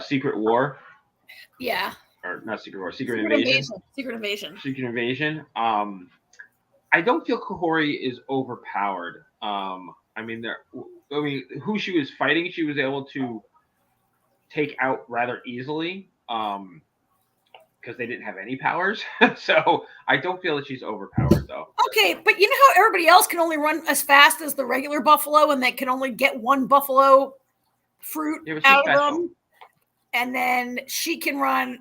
Secret War. Yeah. Or not Secret War, Secret Invasion. Secret Invasion. I don't feel Kahori is overpowered. I mean, who she was fighting, she was able to take out rather easily. Because they didn't have any powers. So I don't feel that she's overpowered, though. Okay, but you know how everybody else can only run as fast as the regular buffalo, and they can only get one buffalo fruit out of them? And then she can run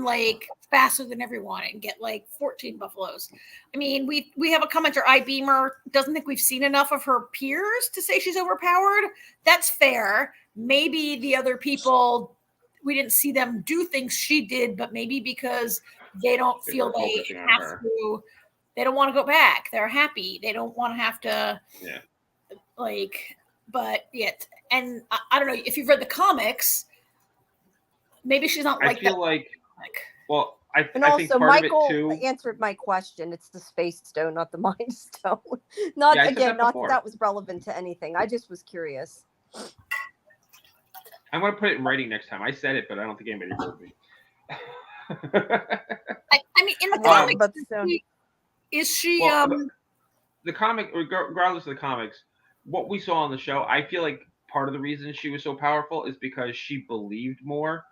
like faster than everyone and get like 14 buffaloes. I mean, we have a commenter, iBeamer, doesn't think we've seen enough of her peers to say she's overpowered. That's fair. Maybe the other people, we didn't see them do things she did, but maybe because they don't feel they have to, they don't want to go back. They're happy. They don't want to have to, but yet. And I don't know if you've read the comics, maybe she's not like that. I feel like, well, I think also part Michael of it too, answered my question. It's the Space Stone, not the Mind Stone. Not that was relevant to anything. I just was curious. I'm going to put it in writing next time. I said it, but I don't think anybody heard me. I mean, in the comics, is she? The comic, regardless of the comics, what we saw on the show, I feel like part of the reason she was so powerful is because she believed more,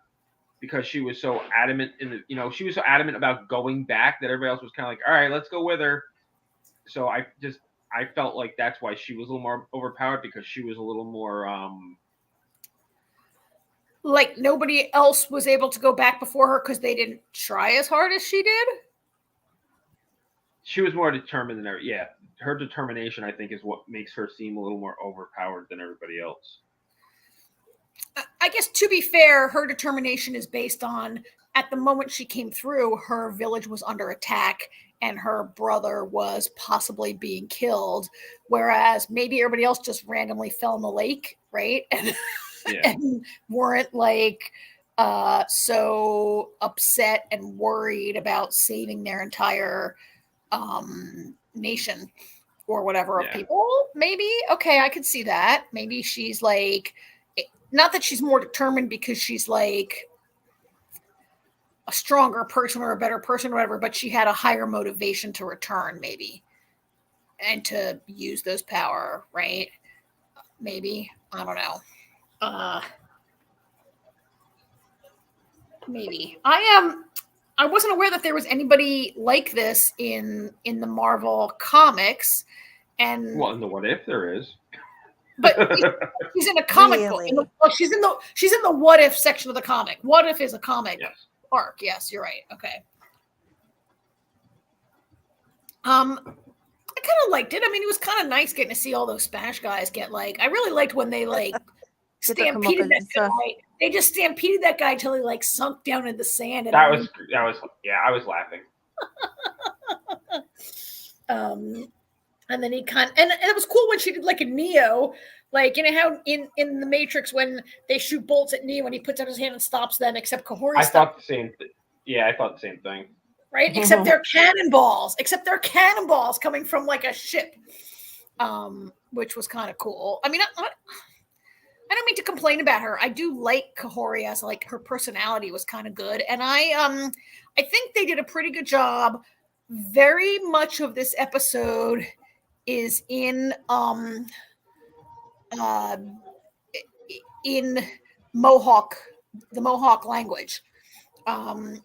because she was so adamant she was so adamant about going back that everybody else was kind of like, all right, let's go with her. So I felt like that's why she was a little more overpowered, because she was a little more like nobody else was able to go back before her because they didn't try as hard as she did. She was more determined than her. Yeah, her determination, I think, is what makes her seem a little more overpowered than everybody else. I guess, to be fair, her determination is based on, at the moment she came through, her village was under attack and her brother was possibly being killed, whereas maybe everybody else just randomly fell in the lake, right? And weren't like so upset and worried about saving their entire nation or whatever of people. Maybe, okay, I could see that. Maybe she's like, not that she's more determined because she's like a stronger person or a better person or whatever, but she had a higher motivation to return, maybe, and to use those power, right? Maybe, I don't know. Maybe I wasn't aware that there was anybody like this in the Marvel comics, and well, in the What If there is, but she's in a comic book. She's in the What If section of the comic. What If is a comic arc. Yes, you're right. Okay. I kind of liked it. I mean, it was kind of nice getting to see all those Spanish guys get like. I really liked when they like stampeded that guy. They just stampeded that guy till he like sunk down in the sand. And I was laughing. And then he and it was cool when she did like a Neo, like, you know how in the Matrix when they shoot bolts at Neo and he puts out his hand and stops them, except Kahori. I thought the same thing. Right, except they're cannonballs. Coming from like a ship, which was kind of cool. I mean, I don't mean to complain about her. I do like Kahori as like her personality was kind of good, and I think they did a pretty good job. Very much of this episode is in Mohawk, the Mohawk language, and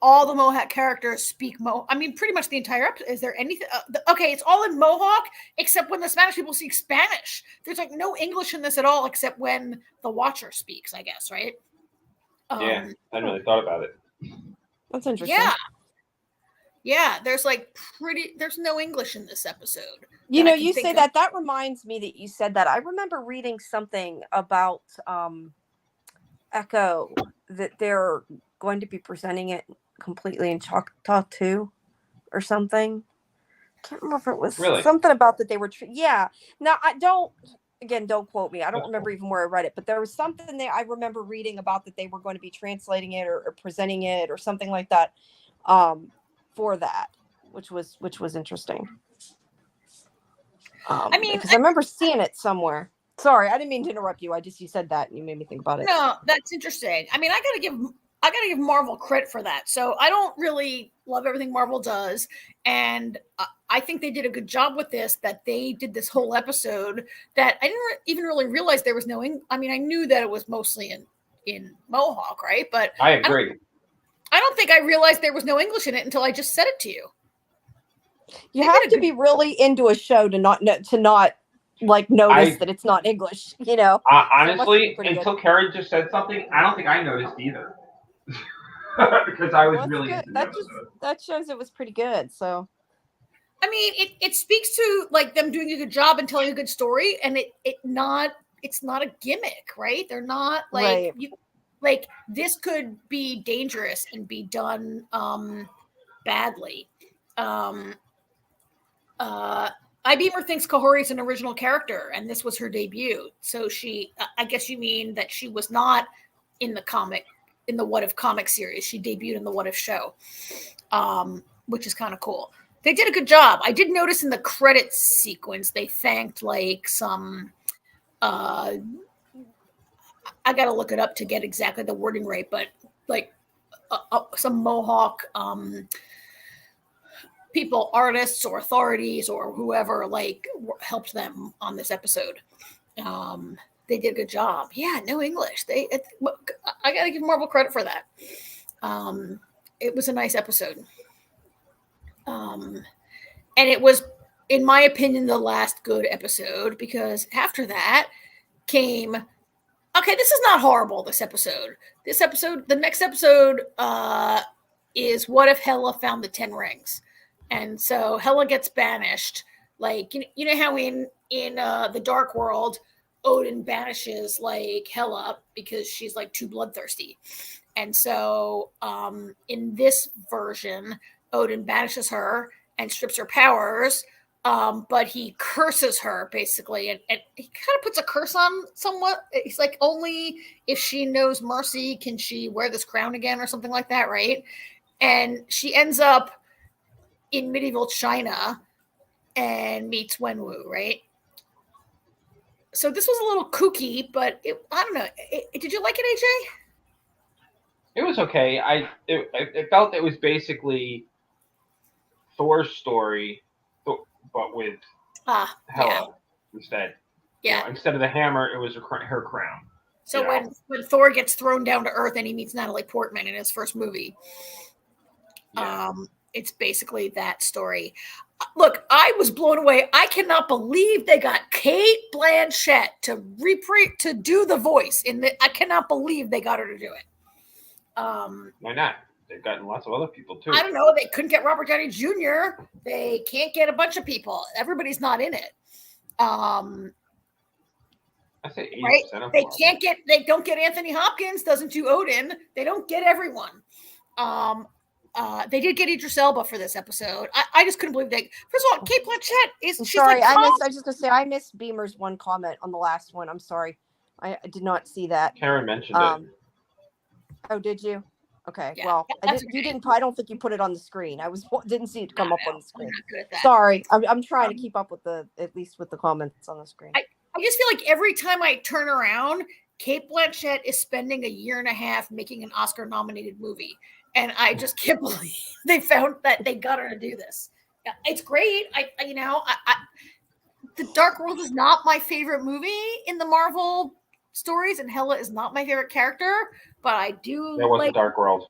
all the Mohawk characters speak I mean, pretty much the entire episode. Is there anything? Okay, it's all in Mohawk, except when the Spanish people speak Spanish. There's like no English in this at all, except when the Watcher speaks, I guess, right? Yeah, I hadn't really thought about it. That's interesting. Yeah, there's no English in this episode. You know, you say that reminds me that you said that. I remember reading something about Echo that they're going to be presenting it completely in Choctaw too, or something. Can't remember if it was something about that they were. Yeah. Now don't quote me. I don't remember even where I read it, but there was something there I remember reading about that they were going to be translating it or presenting it or something like that, for that, which was interesting. I mean, because I remember seeing it somewhere. Sorry, I didn't mean to interrupt you. You said that and you made me think about it. No, that's interesting. I mean, I gotta give Marvel credit for that. So I don't really love everything Marvel does, and I think they did a good job with this. That they did this whole episode that I didn't even really realize there was no. I mean, I knew that it was mostly in Mohawk, right? But I agree. I don't think I realized there was no English in it until I just said it to you. You have to be really into a show to not notice that it's not English, you know. Honestly, until Carrie just said something, I don't think I noticed either. Because I was really into the episode. That shows it was pretty good. So, I mean, it speaks to like them doing a good job and telling a good story, and it's not a gimmick, right? They're not like like this could be dangerous and be done badly. Beamer thinks Kahori's an original character, and this was her debut. So I guess you mean that she was not in the What If comic series. She debuted in the What If show, which is kind of cool. They did a good job. I did notice in the credits sequence, they thanked like some, I got to look it up to get exactly the wording right, but like some Mohawk, people, artists or authorities or whoever like helped them on this episode. They did a good job. Yeah, no English. I got to give Marvel credit for that. It was a nice episode. And it was, in my opinion, the last good episode, because after that came, okay, this is not horrible, this episode. The next episode is What If Hela Found the 10 Rings? And so Hela gets banished. Like, you know how in the Dark World, Odin banishes like Hela because she's like too bloodthirsty. And so in this version, Odin banishes her and strips her powers, but he curses her basically, and he kind of puts a curse on somewhat. He's like, only if she knows mercy can she wear this crown again or something like that, right? And she ends up in medieval China and meets Wenwu, right? So this was a little kooky, but I don't know. Did you like it, AJ? It was okay. It felt it was basically Thor's story, but with Hela instead. Yeah. You know, instead of the hammer, it was her crown. So when Thor gets thrown down to Earth and he meets Natalie Portman in his first movie, it's basically that story. Look, I was blown away. I cannot believe they got Cate Blanchett to do the voice I cannot believe they got her to do it. Why not? They've gotten lots of other people too. I don't know. They couldn't get Robert Downey Jr. They can't get a bunch of people. Everybody's not in it. I say 80% right? of They can't get. They don't get Anthony Hopkins. Doesn't do Odin. They don't get everyone. They did get Idris Elba for this episode. I just couldn't believe they. First of all, Cate Blanchett is. I'm sorry, like, I was just gonna say I missed Beamer's one comment on the last one. I'm sorry, I did not see that. Karen mentioned it. Oh, did you? Okay. Yeah, well, you didn't. I don't think you put it on the screen. Didn't see it come up on the screen. Sorry, I'm trying to keep up with at least with the comments on the screen. I just feel like every time I turn around, Cate Blanchett is spending a year and a half making an Oscar-nominated movie. And I just can't believe they found that they got her to do this. It's great. The Dark World is not my favorite movie in the Marvel stories, and Hela is not my favorite character. But I do. It wasn't the Dark World.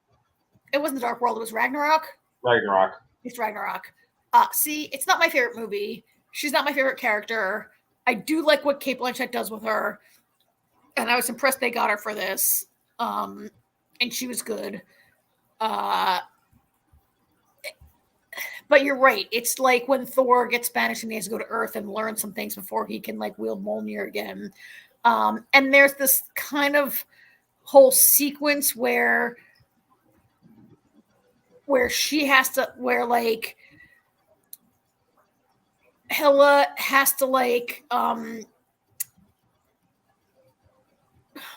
It wasn't the Dark World. It was Ragnarok. Ragnarok. It's Ragnarok. See, it's not my favorite movie. She's not my favorite character. I do like what Cate Blanchett does with her, and I was impressed they got her for this. And she was good. But you're right. It's like when Thor gets banished and he has to go to Earth and learn some things before he can like wield Mjolnir again. And there's this kind of whole sequence where she has to, where like Hela has to like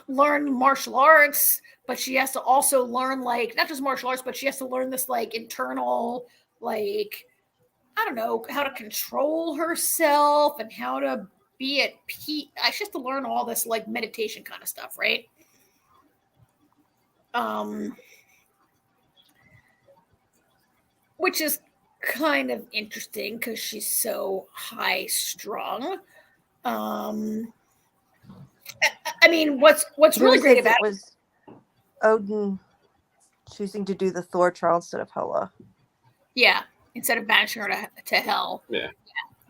learn martial arts, but she has to also learn like not just martial arts, but she has to learn this like internal, like, I don't know, how to control herself and how to be at peace. She has to learn all this like meditation kind of stuff, right? Which is kind of interesting because she's so high strung. I mean, what's really great about it was Odin choosing to do the Thor trial instead of Hela. Yeah, instead of banishing her to hell. Yeah.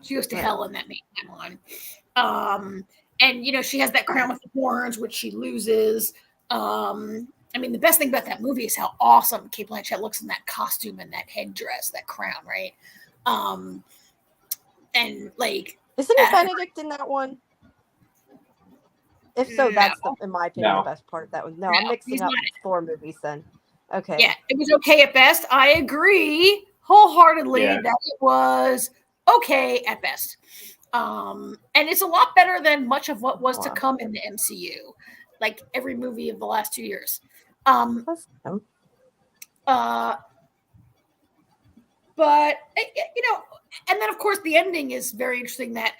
She goes to hell in that main one. And you know, she has that crown with the horns, which she loses. I mean, the best thing about that movie is how awesome Cate Blanchett looks in that costume and that headdress, that crown, right? And like, isn't it Benedict in that one? If so, that's in my opinion the best part of that one. No, I'm mixing up Thor movies then. Okay. Yeah, it was okay at best. I agree wholeheartedly that it was okay at best. And it's a lot better than much of what was to come in the MCU, like every movie of the last 2 years. But you know, and then of course the ending is very interesting. That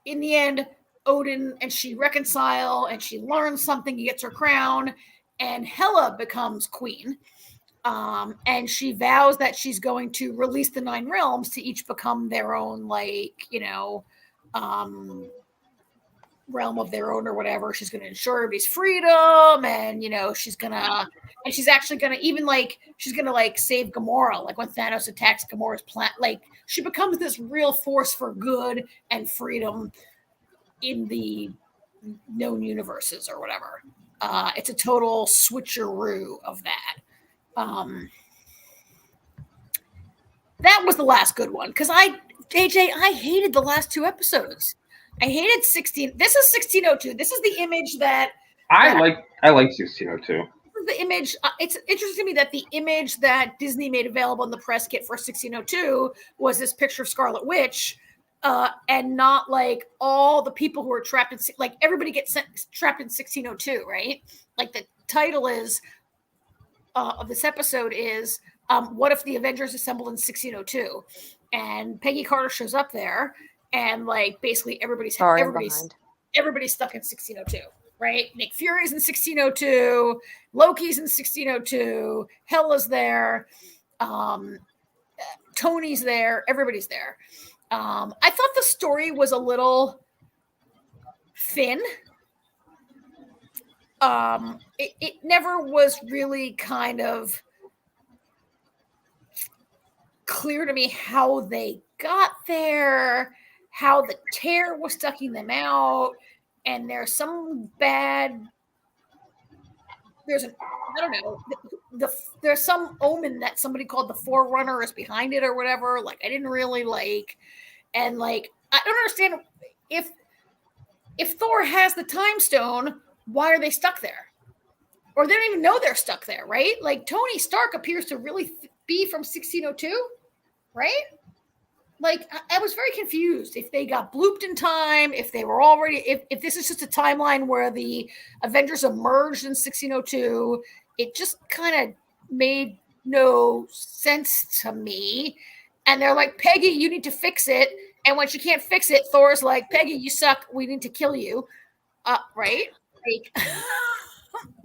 in the end, Odin and she reconcile, and she learns something. He gets her crown, and Hela becomes queen. And she vows that she's going to release the 9 realms to each become their own, like, you know, realm of their own or whatever. She's going to ensure everybody's freedom, and you know, she's actually gonna even like, she's gonna like save Gamora. Like when Thanos attacks Gamora's planet, like she becomes this real force for good and freedom in the known universes or whatever. It's a total switcheroo of that. That was the last good one because I hated the last 2 episodes. I hated 16. This is 1602. This is the image that I like 1602. The image. It's interesting to me that the image that Disney made available in the press kit for 1602 was this picture of Scarlet Witch, and not like all the people who are trapped in, like everybody gets trapped in 1602, right? Like the title is of this episode is what if the Avengers assembled in 1602, and Peggy Carter shows up there, and like basically everybody's stuck in 1602, right? Nick Fury's in 1602, Loki's in 1602, Hela's there, Tony's there, everybody's there. I thought the story was a little thin. It never was really kind of clear to me how they got there, how the tear was sucking them out, and there's some bad. There's some omen that somebody called the Forerunner is behind it or whatever. Like I didn't really like, and like I don't understand if Thor has the time stone, why are they stuck there? Or they don't even know they're stuck there, right? Like Tony Stark appears to really be from 1602, right? Like I was very confused if they got blooped in time, if they were already, if this is just a timeline where the Avengers emerged in 1602. It just kind of made no sense to me. And they're like, Peggy, you need to fix it. And when she can't fix it, Thor's like, Peggy, you suck. We need to kill you. Right? Like,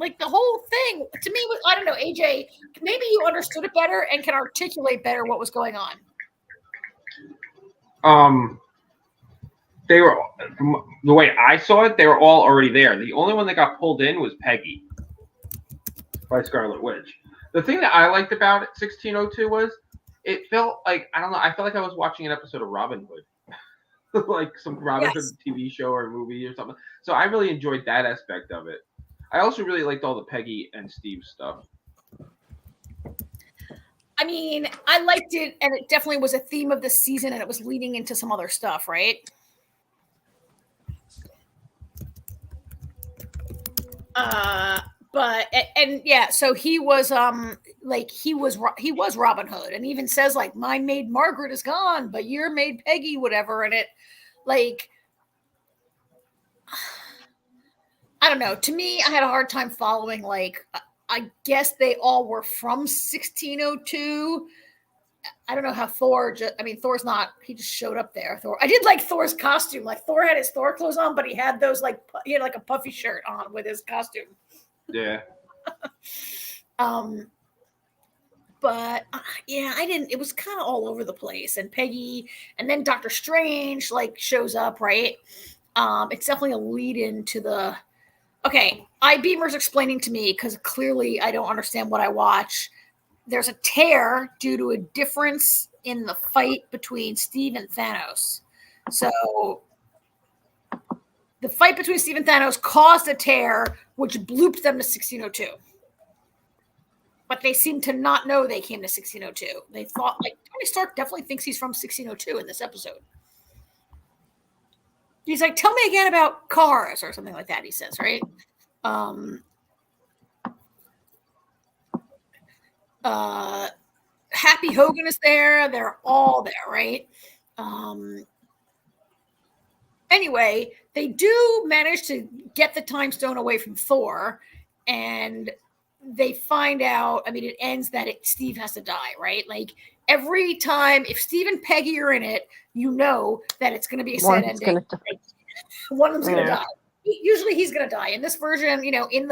like the whole thing to me was, I don't know, AJ, maybe you understood it better and can articulate better what was going on. They were, from the way I saw it, they were all already there. The only one that got pulled in was Peggy by Scarlet Witch. The thing that I liked about it, 1602 was it felt like, I don't know, I felt like I was watching an episode of Robin Hood. Like some Robin Hood TV show or movie or something. So I really enjoyed that aspect of it. I also really liked all the Peggy and Steve stuff. I mean, I liked it, and it definitely was a theme of the season, and it was leading into some other stuff, right? But and yeah, so he was like he was Robin Hood, and even says like my maid Margaret is gone, but your maid Peggy, whatever, and it like I don't know. To me, I had a hard time following. Like I guess they all were from 1602. I don't know how Thor. Thor's not. He just showed up there. Thor. I did like Thor's costume. Like Thor had his Thor clothes on, but he had those he had like a puffy shirt on with his costume. Yeah. But yeah, I didn't. It was kind of all over the place. And Peggy, and then Doctor Strange like shows up, right? It's definitely a lead into the. Okay, Beamer's explaining to me because clearly I don't understand what I watch. There's a tear due to a difference in the fight between Steve and Thanos. So the fight between Steve and Thanos caused a tear, which blooped them to 1602. But they seem to not know they came to 1602. They thought, like, Tony Stark definitely thinks he's from 1602 in this episode. He's like, tell me again about cars or something like that, he says, right? Happy Hogan is there. They're all there, right? Anyway, they do manage to get the time stone away from Thor, and they find out, it ends that Steve has to die, right? Like every time, if Steve and Peggy are in it, you know that it's going to be a sad ending. One of them's going to die. Usually he's going to die. In this version, in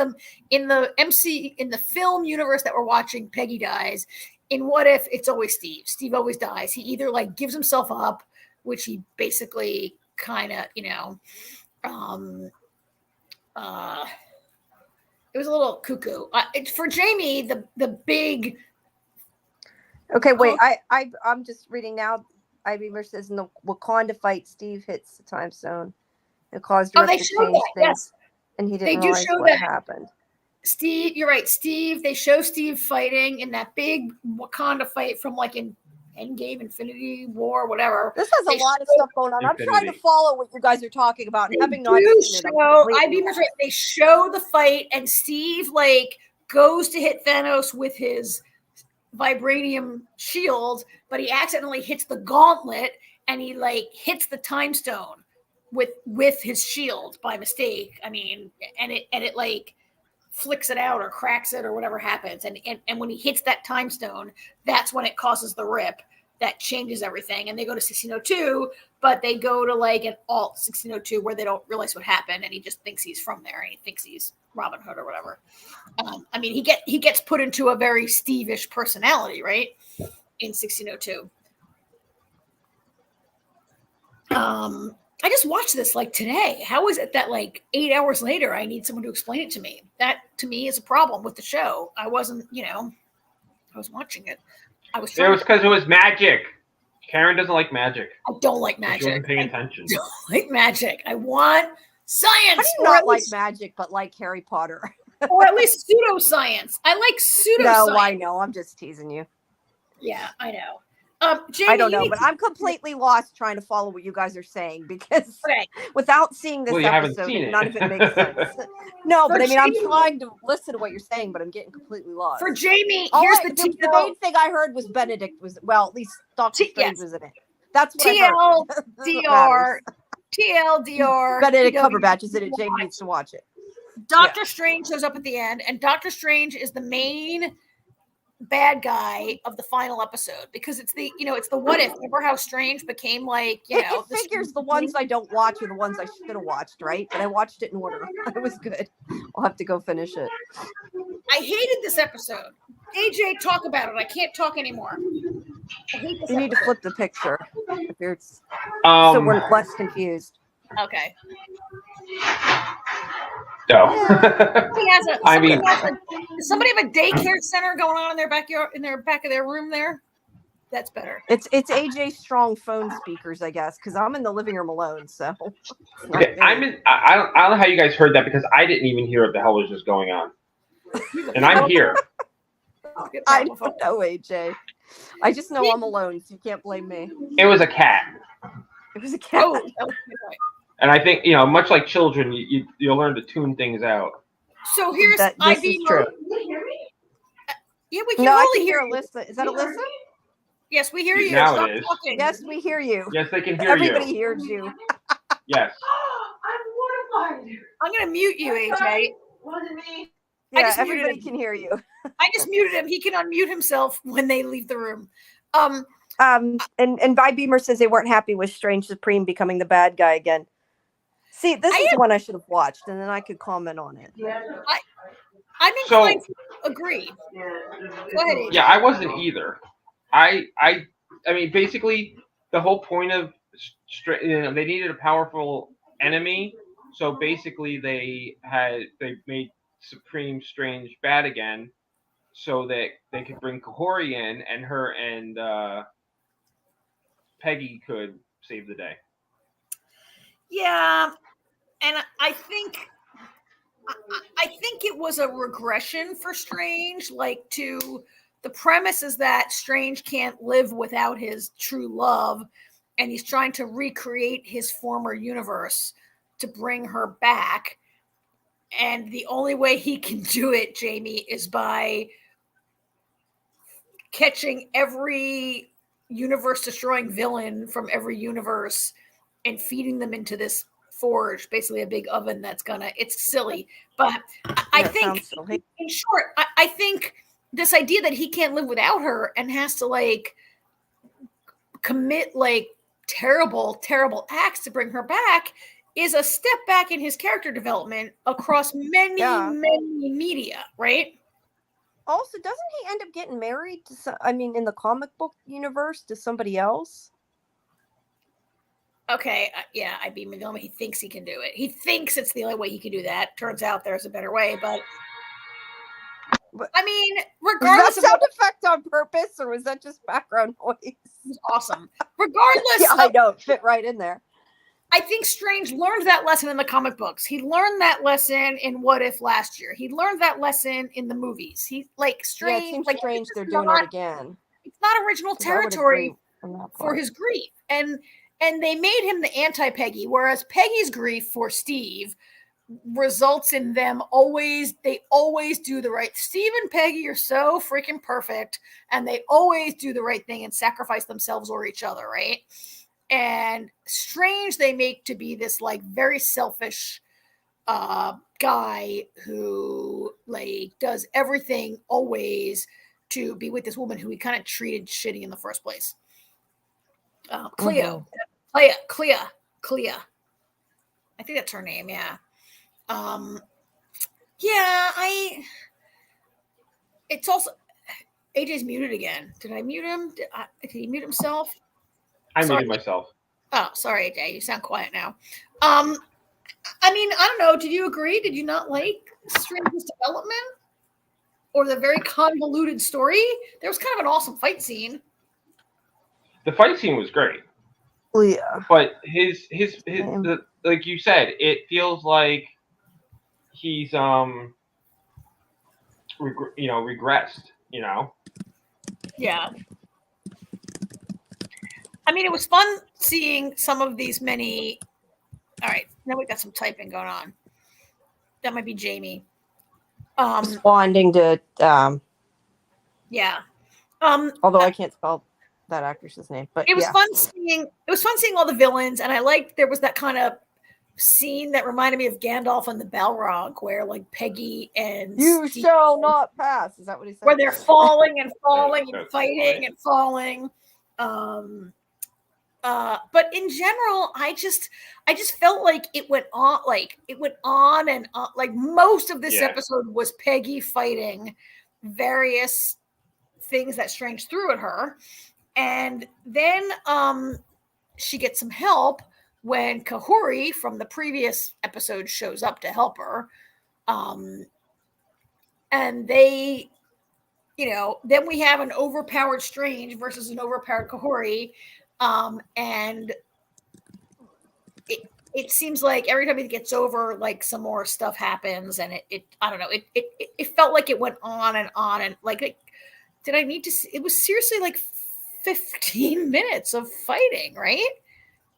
the film universe that we're watching, Peggy dies. In What If, it's always Steve. Steve always dies. He either like gives himself up, which he basically kind of, it was a little cuckoo. For Jamie, the big. Okay, wait. I'm just reading now. Beamer says in the Wakanda fight, Steve hits the time stone. It caused Rip to change things, yes. And he didn't realize what happened. Steve, you're right. Steve, they show Steve fighting in that big Wakanda fight from like in Endgame, Infinity War, whatever. This has a lot of stuff going on. I'm trying to follow what you guys are talking about. And having not seen it, they show the fight, and Steve like goes to hit Thanos with his vibranium shield, but he accidentally hits the gauntlet, and he like hits the time stone with his shield by mistake. And it like flicks it out or cracks it or whatever happens. And when he hits that time stone, that's when it causes the rip that changes everything. And they go to 1602, but they go to like an alt 1602 where they don't realize what happened. And he just thinks he's from there, and he thinks he's Robin Hood or whatever. He gets put into a very Steve-ish personality, right? In 1602. I just watched this like today. How is it that like 8 hours later, I need someone to explain it to me? That to me is a problem with the show. I wasn't, I was watching it. It was because it was magic. Karen doesn't like magic. I don't like magic. She wasn't paying attention. I don't like magic. I want science. How do you not like magic, but like Harry Potter? Or at least pseudoscience. I like pseudoscience. No, I know. I'm just teasing you. Yeah, I know. Jamie, I don't know, but I'm completely lost trying to follow what you guys are saying because without seeing this episode, none of it makes sense. No, but Jamie, I'm trying to listen to what you're saying, but I'm getting completely lost. For Jamie, the main thing I heard was Benedict was, well, at least Doctor Strange was in it. That's what I heard. TLDR. Benedict Cumberbatch is in it. Jamie needs to watch it. Doctor Strange shows up at the end, and Doctor Strange is the main bad guy of the final episode because it's the What If. Remember how Strange became like, it figures the ones I don't watch are the ones I should have watched, right? But I watched it in order. It was good. I'll have to go finish it. I hated this episode. AJ, talk about it. I can't talk anymore. You need to flip the picture if you're so we're less confused. Okay. No. Does somebody have a daycare center going on in their backyard, in their back of their room there? That's better. It's AJ Strong phone speakers, I guess, because I'm in the living room alone. So okay, I don't know how you guys heard that because I didn't even hear what the hell was just going on, and I'm here. I don't know, AJ. I just know I'm alone, so you can't blame me. It was a cat. It was a cat. Oh, that was a good point. And I think, much like children, you'll learn to tune things out. So here's This ID is true. Yeah, we can No, I only can hear hear Alyssa. Is that Alyssa? Yes, we hear you. Now Stop it is. talking. Yes, we hear you. Yes, they can hear Everybody you. hears you. Yes. I'm gonna mute you, AJ. Yeah, I just muted everybody him. can hear you. I just muted him. He can unmute himself when they leave the room. And Vi Beamer says they weren't happy with Strange Supreme becoming the bad guy again. See, this is the one I should have watched, and then I could comment on it. I'm inclined to agree. Go ahead, AJ. Yeah, I wasn't either. I mean, basically, the whole point of they needed a powerful enemy, so basically they made Supreme Strange bad again, so that they could bring Kahori in, and her and Peggy could save the day. Yeah, and I think it was a regression for Strange. Like, to the premise is that Strange can't live without his true love, and he's trying to recreate his former universe to bring her back. And the only way he can do it, Jamie, is by catching every universe-destroying villain from every universe and feeding them into this forge, basically a big oven that's it's silly. But I think, in short, I think this idea that he can't live without her and has to, like, commit, like, terrible, terrible acts to bring her back is a step back in his character development across many media, right? Also, doesn't he end up getting married to in the comic book universe, to somebody else? Okay, yeah, I mean, he thinks he can do it. He thinks it's the only way he can do that. Turns out there's a better way, but I mean, regardless was that sound effect on purpose, or was that just background noise? It was awesome. Regardless, yeah, I know, it fit right in there. I think Strange learned that lesson in the comic books. He learned that lesson in What If last year. He learned that lesson in the movies. He Strange. Yeah, it seems like, strange they're doing it again. It's not original territory for his grief, and they made him the anti-Peggy, whereas Peggy's grief for Steve results in them always do the right. Steve and Peggy are so freaking perfect, and they always do the right thing and sacrifice themselves or each other, right? And Strange they make to be this, like, very selfish guy who, like, does everything always to be with this woman who he kind of treated shitty in the first place. Clea. I think that's her name. Yeah. It's also AJ's muted again. Did I mute him? Did he mute himself? I muted myself. Oh, sorry, AJ. You sound quiet now. I mean, I don't know. Did you agree? Did you not like Strange's development or the very convoluted story? There was kind of an awesome fight scene. The fight scene was great. Yeah. But his like you said, it feels like he's regressed. Yeah. I mean, it was fun seeing some of these many. All right, now we got some typing going on. That might be Jamie. Responding to yeah. Although I can't spell that actress's name, but it was fun seeing all the villains, and I liked there was that kind of scene that reminded me of Gandalf on the Balrog, where, like, Peggy and you Steve, shall not pass. Is that what he said? Where they're falling and falling and fighting and falling. But in general, I just felt like it went on and on. Like, most of this episode was Peggy fighting various things that Strange threw at her, and then she gets some help when Kahori from the previous episode shows up to help her, and they, then we have an overpowered Strange versus an overpowered Kahori. And it seems like every time it gets over, like, some more stuff happens, and it I don't know, it felt like it went on, and like, did I need to see? It was seriously like 15 minutes of fighting, right?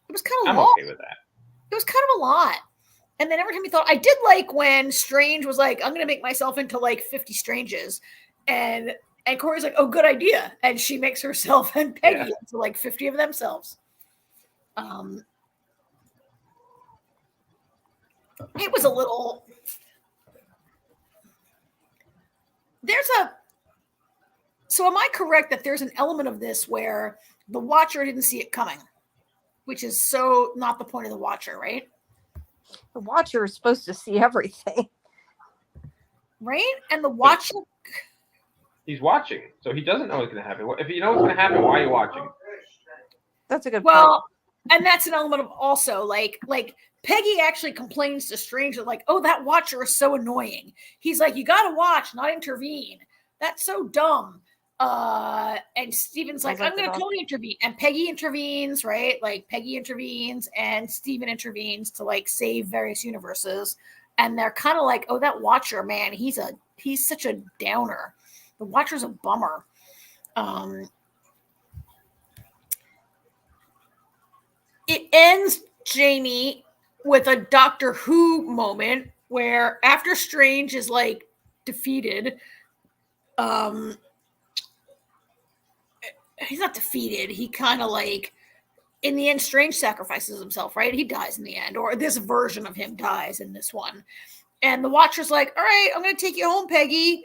It was kind of long. I'm okay with that. It was kind of a lot. And then every time he thought, I did like when Strange was like, I'm going to make myself into like 50 Stranges. And Corey's like, oh, good idea. And she makes herself and Peggy into like 50 of themselves. It was a little. So am I correct that there's an element of this where the Watcher didn't see it coming, which is so not the point of the Watcher, right? The Watcher is supposed to see everything. Right? And the Watcher. He's watching, so he doesn't know what's going to happen. If you know what's going to happen, why are you watching? That's a good point. Well, and that's an element of also like Peggy actually complains to Strange that like, oh, that Watcher is so annoying. He's like, you got to watch, not intervene. That's so dumb. And Steven's like, I'm going to totally intervene. And Peggy intervenes, right? Like Peggy intervenes and Steven intervenes to like save various universes. And they're kind of like, oh, that Watcher, man, he's such a downer. The Watcher's a bummer. It ends, Jamie, with a Doctor Who moment where after Strange is like defeated, he's not defeated. He kind of like, in the end, Strange sacrifices himself, right? He dies in the end, or this version of him dies in this one. And the Watcher's like, all right, I'm going to take you home, Peggy.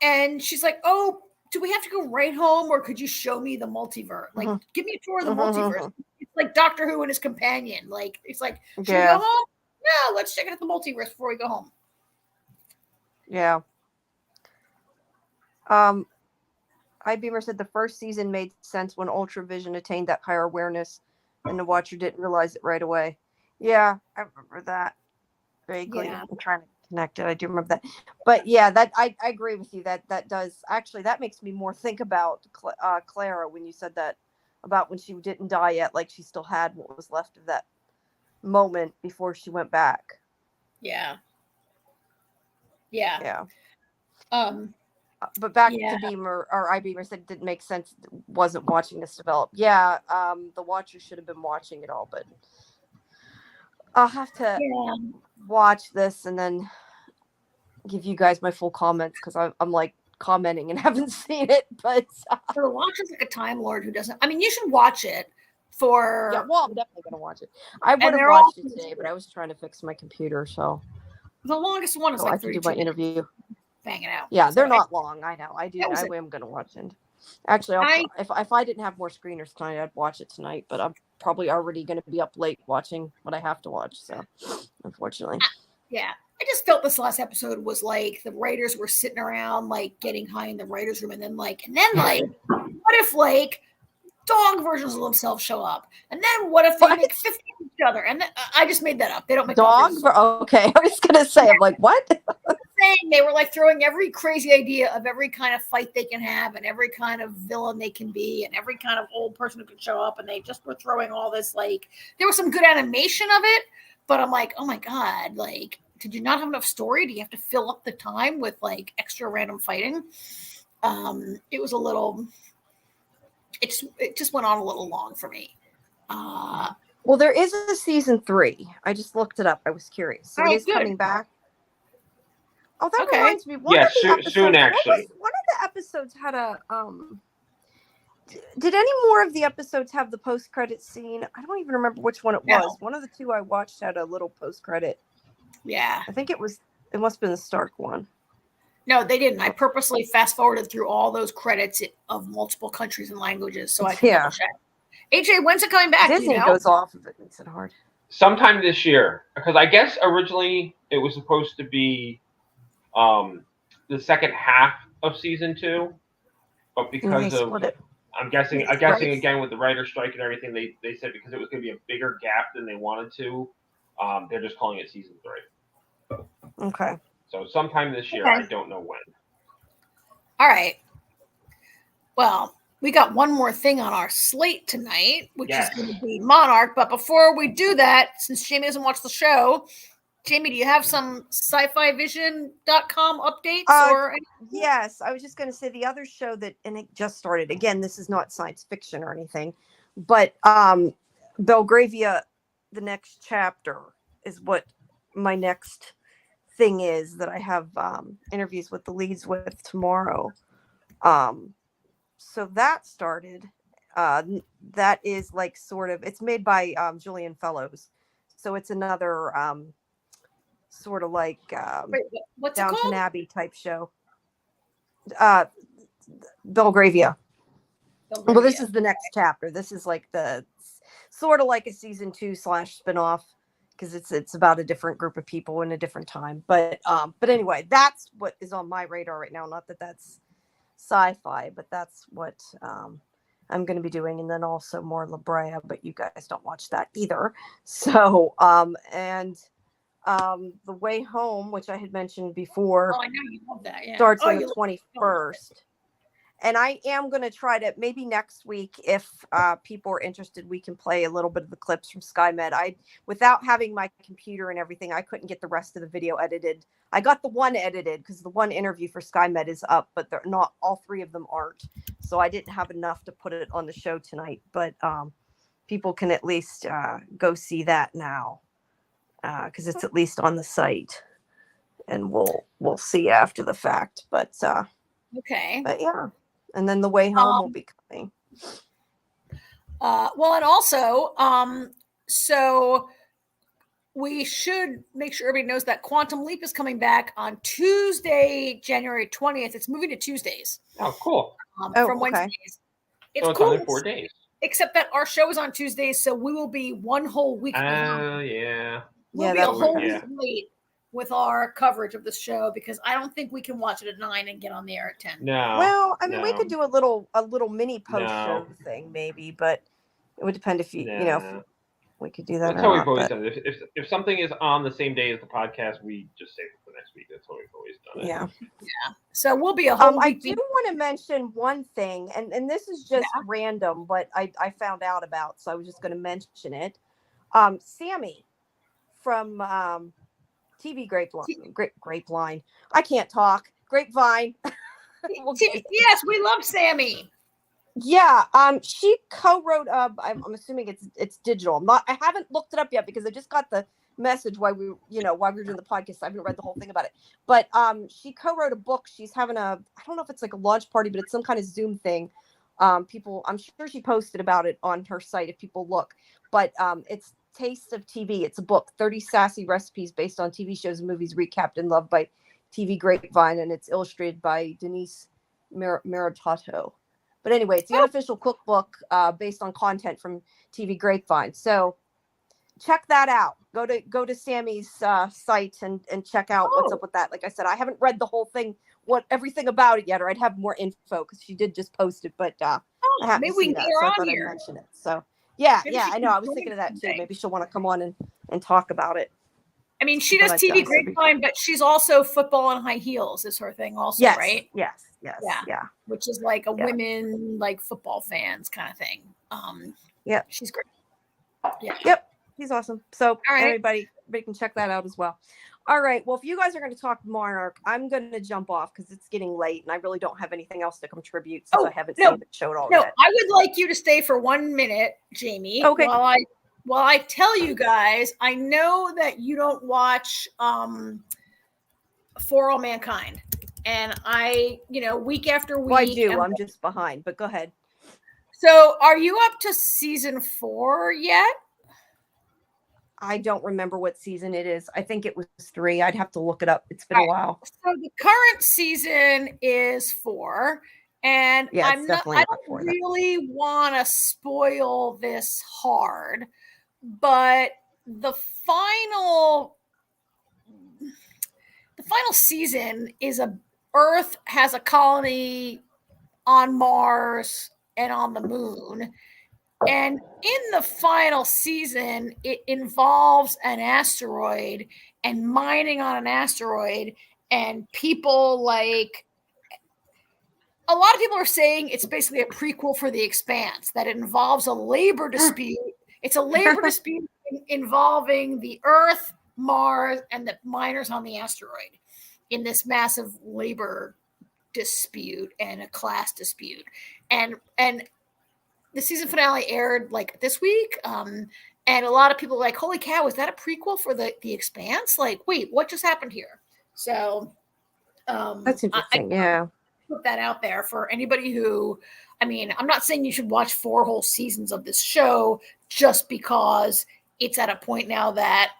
And she's like, oh, do we have to go right home, or could you show me the multiverse? Like, give me a tour of the multiverse. It's like Doctor Who and his companion. Like, it's like, should we go home? No, let's check out the multiverse before we go home. Yeah. Beamer said the first season made sense when Ultravision attained that higher awareness, and the Watcher didn't realize it right away. Yeah, I remember that vaguely. Yeah. I'm trying to connect it. I do remember that. But yeah, that I agree with you. That does actually, that makes me more think about Clara when you said that about when she didn't die yet, like she still had what was left of that moment before she went back. Yeah. But back to Beamer, or Beamer said it didn't make sense, wasn't watching this develop. Yeah, the Watcher should have been watching it all, but I'll have to watch this and then give you guys my full comments, because I'm like commenting and haven't seen it. But the Watcher's like a Time Lord who doesn't. I mean, you should watch it for. Yeah, well, I'm definitely gonna watch it. I would have watched it today, but I was trying to fix my computer, so the longest one is like I can do my interview. Bang it out. Yeah, they're not long. I know. I am gonna watch it. Actually, if I didn't have more screeners tonight, I'd watch it tonight. But I'm probably already gonna be up late watching what I have to watch. So, unfortunately. Yeah, I just felt this last episode was like the writers were sitting around like getting high in the writers' room, and then what if like dog versions of themselves show up, and then what if they make 50 of each other? And then, I just made that up. They don't make dogs. Okay, I was gonna say, I'm like, what? Saying they were like throwing every crazy idea of every kind of fight they can have, and every kind of villain they can be, and every kind of old person who could show up, and they just were throwing all this. Like, there was some good animation of it, but I'm like, oh my god, like, did you not have enough story? Do you have to fill up the time with like extra random fighting? It was a little. It just went on a little long for me. Well, there is a season 3. I just looked it up. I was curious. So it is coming back. Oh, that reminds me. Soon actually. One of the episodes had a Did any more of the episodes have the post-credit scene? I don't even remember which one it was. No. One of the two I watched had a little post-credit. Yeah. I think it must have been the Stark one. No, they didn't. I purposely fast-forwarded through all those credits of multiple countries and languages so I can double check. AJ, when's it coming back? Disney goes off of it. Makes it hard. Sometime this year. Because I guess originally it was supposed to be the second half of season 2. But because of... I'm guessing again with the writer's strike and everything, they said because it was going to be a bigger gap than they wanted to, they're just calling it season 3. Okay. So sometime this year, I don't know when. All right. Well, we got one more thing on our slate tonight, which is going to be Monarch. But before we do that, since Jamie doesn't watch the show, Jamie, do you have some SciFiVision.com updates or anything? Yes, I was just going to say the other show and it just started. Again, this is not science fiction or anything, but Belgravia, the next chapter is what my next thing is that I have interviews with the leads with tomorrow. So that started. That is like sort of, it's made by Julian Fellows. So it's another sort of like Wait, what's it Downton called? Abbey type show. Belgravia. Well, this is the next chapter. This is like the sort of like a season 2 / spinoff, because it's about a different group of people in a different time. But anyway, that's what is on my radar right now. Not that that's sci-fi, but that's what I'm going to be doing. And then also more La Brea, but you guys don't watch that either. So The Way Home, which I had mentioned before, I know you love that. Yeah. starts on the 21st. And I am going to try to, maybe next week, if people are interested, we can play a little bit of the clips from SkyMed. Without having my computer and everything, I couldn't get the rest of the video edited. I got the one edited because the one interview for SkyMed is up, but they're not, all 3 of them aren't. So I didn't have enough to put it on the show tonight. But people can at least go see that now, because it's at least on the site, and we'll see after the fact. But okay. But yeah. And then The Way Home will be coming. Well, and also, so we should make sure everybody knows that Quantum Leap is coming back on Tuesday, January 20th. It's moving to Tuesdays. Oh, cool. From Wednesdays. It's cool. Only 4 days. Except that our show is on Tuesdays, so we will be one whole week behind. Oh, yeah. We'll be a whole week late with our coverage of the show, because I don't think we can watch it at 9 and get on the air at 10. No. Well, I mean, we could do a little mini post show thing maybe, but it would depend if if we could do that. That's how we've always done it. If something is on the same day as the podcast, we just save it for next week. That's how we've always done it. Yeah. So we'll be a whole week. I do want to mention one thing, and this is just random, but I found out about, so I was just going to mention it. Sammy from TV Grapevine. I can't talk. Grapevine. Yes, we love Sammy. Yeah. She co-wrote. I'm assuming it's digital. I haven't looked it up yet because I just got the message while we were doing the podcast. I haven't read the whole thing about it. But she co-wrote a book. She's having I don't know if it's like a launch party, but it's some kind of Zoom thing. I'm sure she posted about it on her site if people look. But it's Taste of TV. It's a book, 30 sassy recipes based on TV shows and movies recapped and loved by TV Grapevine, and it's illustrated by Denise Maritato. But anyway, it's the unofficial cookbook based on content from TV Grapevine. So check that out. Go to Sammy's site and check out what's up with that. Like I said, I haven't read the whole thing, everything about it yet, or I'd have more info because she did just post it. But I haven't maybe we seen can that, get her so I on thought here. I'd mention it. So yeah, I know. I was thinking of that too. Maybe she'll want to come on and talk about it. I mean, she does TV Grapevine, but she's also Football on High Heels is her thing also, right? Yes. Yeah. Which is like a women, like football fans kind of thing. Yeah. She's great. Yeah. Yep. He's awesome. So everybody can check that out as well. All right. Well, if you guys are going to talk Monarch, I'm going to jump off because it's getting late and I really don't have anything else to contribute since I haven't seen the show at all yet. I would like you to stay for 1 minute, Jamie. Okay. While I tell you guys, I know that you don't watch For All Mankind. And I, week after week. Well, I do. I'm just behind, but go ahead. So are you up to season 4 yet? I don't remember what season it is. I think it was 3. I'd have to look it up. It's been a while. So the current season is 4. And I don't really want to spoil this hard, but the final season is Earth has a colony on Mars and on the moon. And in the final season, it involves an asteroid and mining on an asteroid, and people like a lot of people are saying it's basically a prequel for The Expanse, that it involves a labor dispute. It's a labor dispute involving the Earth, Mars, and the miners on the asteroid in this massive labor dispute and a class dispute. And the season finale aired like this week. And And a lot of people are like, holy cow, is that a prequel for the Expanse? Like, wait, what just happened here? So That's interesting. Yeah. Put that out there for anybody who, I mean, I'm not saying you should watch 4 whole seasons of this show just because it's at a point now that,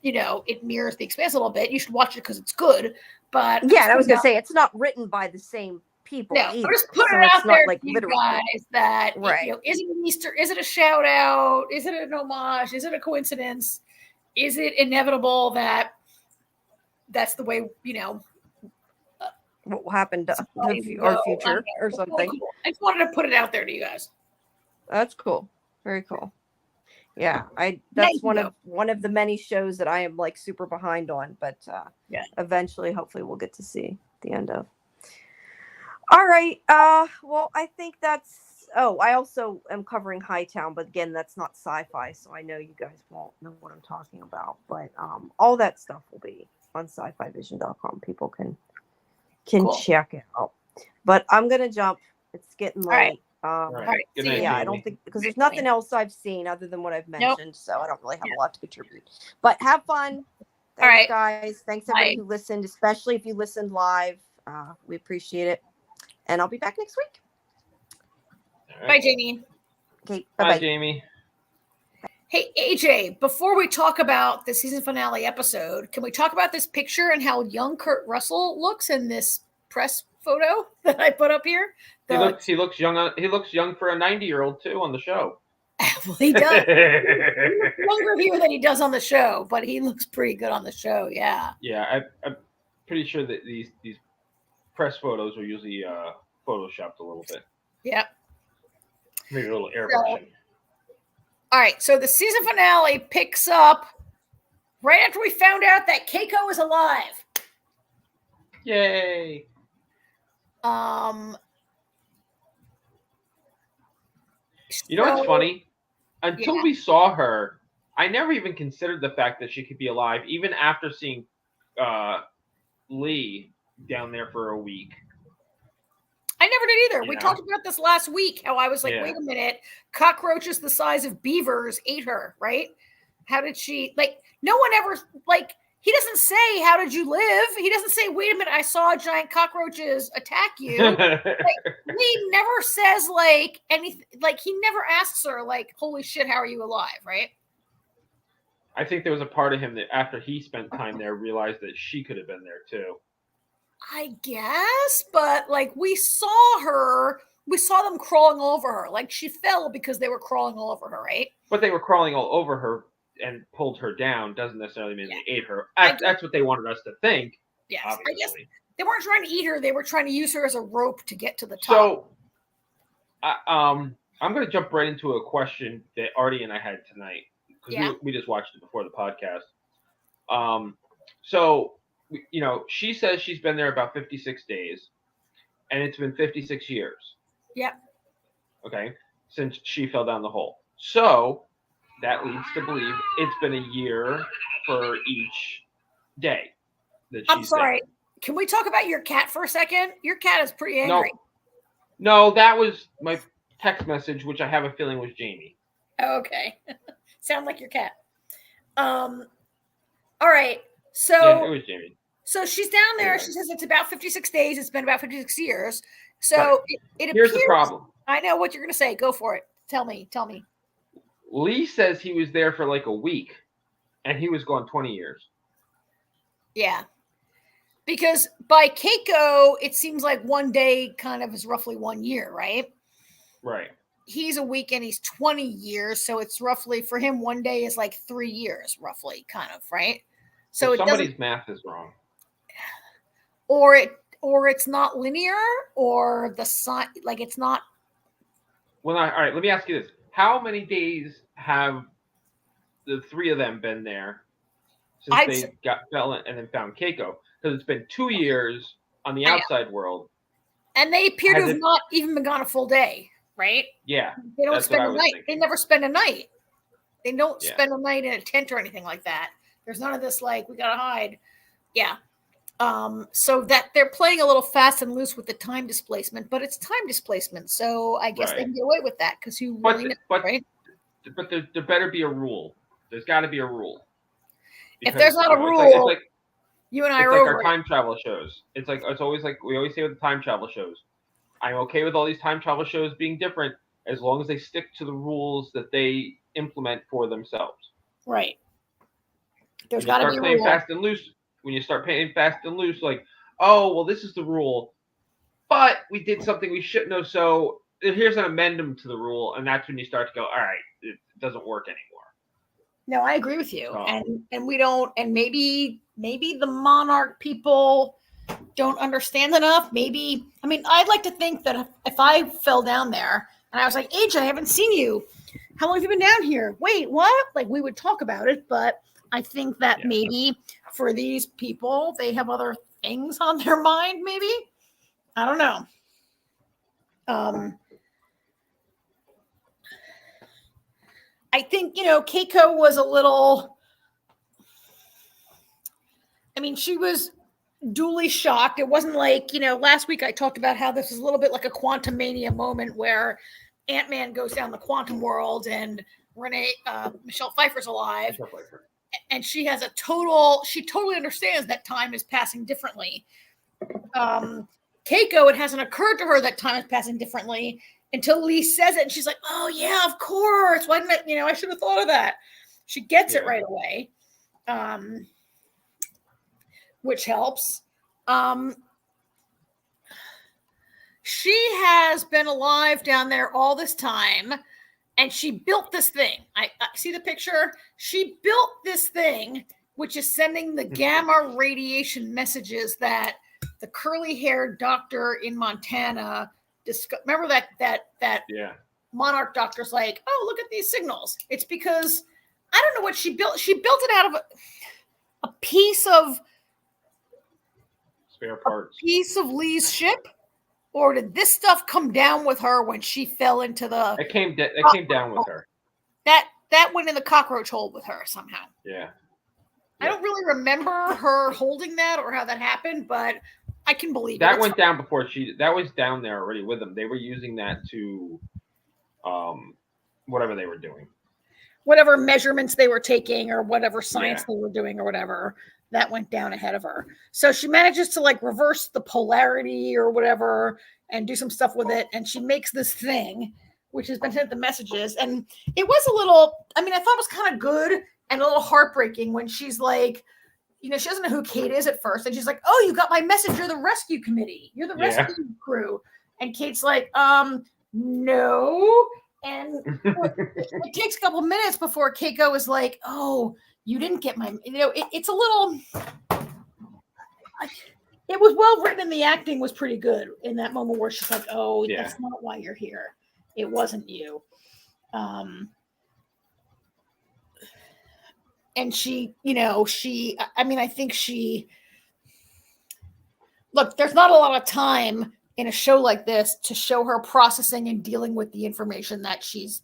it mirrors the Expanse a little bit. You should watch it because it's good. But yeah, I was going to say, it's not written by the same people. No, either, I'm just putting it out there for you guys that, right. Is it an Easter? Is it a shout out? Is it an homage? Is it a coincidence? Is it inevitable that that's the way, what happened to our future or something? Cool. I just wanted to put it out there to you guys. That's cool. Very cool. Yeah, that's one of the many shows that I am like super behind on, but eventually, hopefully, we'll get to see the end of. All right. Well, I think that's. Oh, I also am covering Hightown, but again, that's not sci-fi, so I know you guys won't know what I'm talking about. But all that stuff will be on SciFiVision.com. People can cool. Check it out. But I'm gonna jump. It's getting late. All right. Yeah, I don't think because there's nothing else I've seen other than what I've mentioned, so I don't really have a lot to contribute. But have fun. Thanks, guys. Thanks everybody who listened, especially if you listened live. We appreciate it. And I'll be back next week. Right. Bye, Jamie. Okay, bye, Jamie. Hey, AJ, before we talk about the season finale episode, can we talk about this picture and how young Kurt Russell looks in this press photo that I put up here? He looks young. He looks young for a 90-year-old too on the show. Well, he does. He looks younger here than he does on the show, but he looks pretty good on the show. Yeah. Yeah, I'm pretty sure that these press photos are usually photoshopped a little bit. Yep. Maybe a little airbrushing. All right, so the season finale picks up right after we found out that Keiko is alive. Yay! You know what's funny? Until we saw her, I never even considered the fact that she could be alive, even after seeing Lee down there for a week. I never did either. We talked about this last week, how I was like, wait a minute, cockroaches the size of beavers ate her, right? How did she, no one ever, he doesn't say, how did you live? He doesn't say, wait a minute, I saw giant cockroaches attack you. He never says, anything, he never asks her, holy shit, how are you alive, right? I think there was a part of him that after he spent time there, realized that she could have been there too. I guess, but we saw them crawling over her. She fell because they were crawling all over her, right? But they were crawling all over her and pulled her down doesn't necessarily mean they ate her. That's what they wanted us to think. Yes, obviously. I guess they weren't trying to eat her. They were trying to use her as a rope to get to the top. So, I'm going to jump right into a question that Artie and I had tonight because we just watched it before the podcast. So, she says she's been there about 56 days, and it's been 56 years. Yep. Okay, since she fell down the hole. So that leads to believe it's been a year for each day that she's I'm sorry. There. Can we talk about your cat for a second? Your cat is pretty angry. No, that was my text message, which I have a feeling was Jamie. Okay. Sound like your cat. All right. So yeah, it was Jamie. So she's down there. Anyway. She says it's about 56 days. It's been about 56 years. So it appears. Here's the problem. I know what you're going to say. Go for it. Tell me. Lee says he was there for a week, and he was gone 20 years. Yeah. Because by Keiko, it seems like one day kind of is roughly 1 year, right? Right. He's a week and he's 20 years. So it's roughly, for him, 1 day is 3 years, roughly, kind of, right? So somebody's math is wrong. Or it's not linear, or the sun, it's not. Well, all right. Let me ask you this: how many days have the three of them been there since they fell and then found Keiko? Because it's been 2 years on the outside world, and they appear to have not even been gone a full day, right? Yeah, they don't spend a night. They never spend a night. They don't spend a night in a tent or anything like that. There's none of this we gotta hide. Yeah. So that they're playing a little fast and loose with the time displacement, but it's time displacement. So I guess they can get away with that because you really know, right? but there better be a rule. There's got to be a rule. If there's not a rule, it's like you and I it's are like over our time travel shows. It's always like we always say with the time travel shows. I'm okay with all these time travel shows being different as long as they stick to the rules that they implement for themselves. Right. There's got to be a playing rule. fast and loose. When you start playing fast and loose, like, oh well, this is the rule, but we did something we shouldn't have. So here's an amendment to the rule, and that's when you start to go, all right, it doesn't work anymore. No, I agree with you, and we don't, and maybe the Monarch people don't understand enough. Maybe, I mean, I'd like to think that if I fell down there and I was like, AJ, I haven't seen you. How long have you been down here? Wait, what? Like, we would talk about it, but I think that maybe for these people, they have other things on their mind, maybe. I don't know. I think, Keiko was a little, I mean, she was duly shocked. It wasn't like, last week I talked about how this is a little bit like a Quantum Mania moment where Ant-Man goes down the quantum world and Michelle Pfeiffer's alive. And she totally understands that time is passing differently. Keiko, it hasn't occurred to her that time is passing differently until Lee says it. And she's like, oh yeah, of course. Why didn't I should have thought of that. She gets it right away. Which helps. She has been alive down there all this time, and she built this thing. I see the picture. She built this thing, which is sending the gamma radiation messages that the curly-haired doctor in Montana remember that Monarch doctor's like, oh, look at these signals. It's because I don't know what she built. She built it out of a piece of spare parts. A piece of Lee's ship, or did this stuff come down with her when she fell into the? It came down with her. That went in the cockroach hole with her somehow. Yeah. I don't really remember her holding that or how that happened, but I can believe that went down before that was down there already with them. They were using that to, whatever they were doing. Whatever measurements they were taking or whatever science they were doing or whatever, that went down ahead of her. So she manages to like reverse the polarity or whatever and do some stuff with it. And she makes this thing, which has been sent the messages. And it was a little, I mean, I thought it was kind of good and a little heartbreaking when she's like, she doesn't know who Kate is at first. And she's like, oh, you got my message. You're the rescue committee. You're the rescue crew. And Kate's like, no. And it takes a couple minutes before Keiko is like, oh, you didn't get my, it's a little, it was well written and the acting was pretty good in that moment where she's like, oh, that's not why you're here. It wasn't you. And she, I think look, there's not a lot of time in a show like this to show her processing and dealing with the information that she's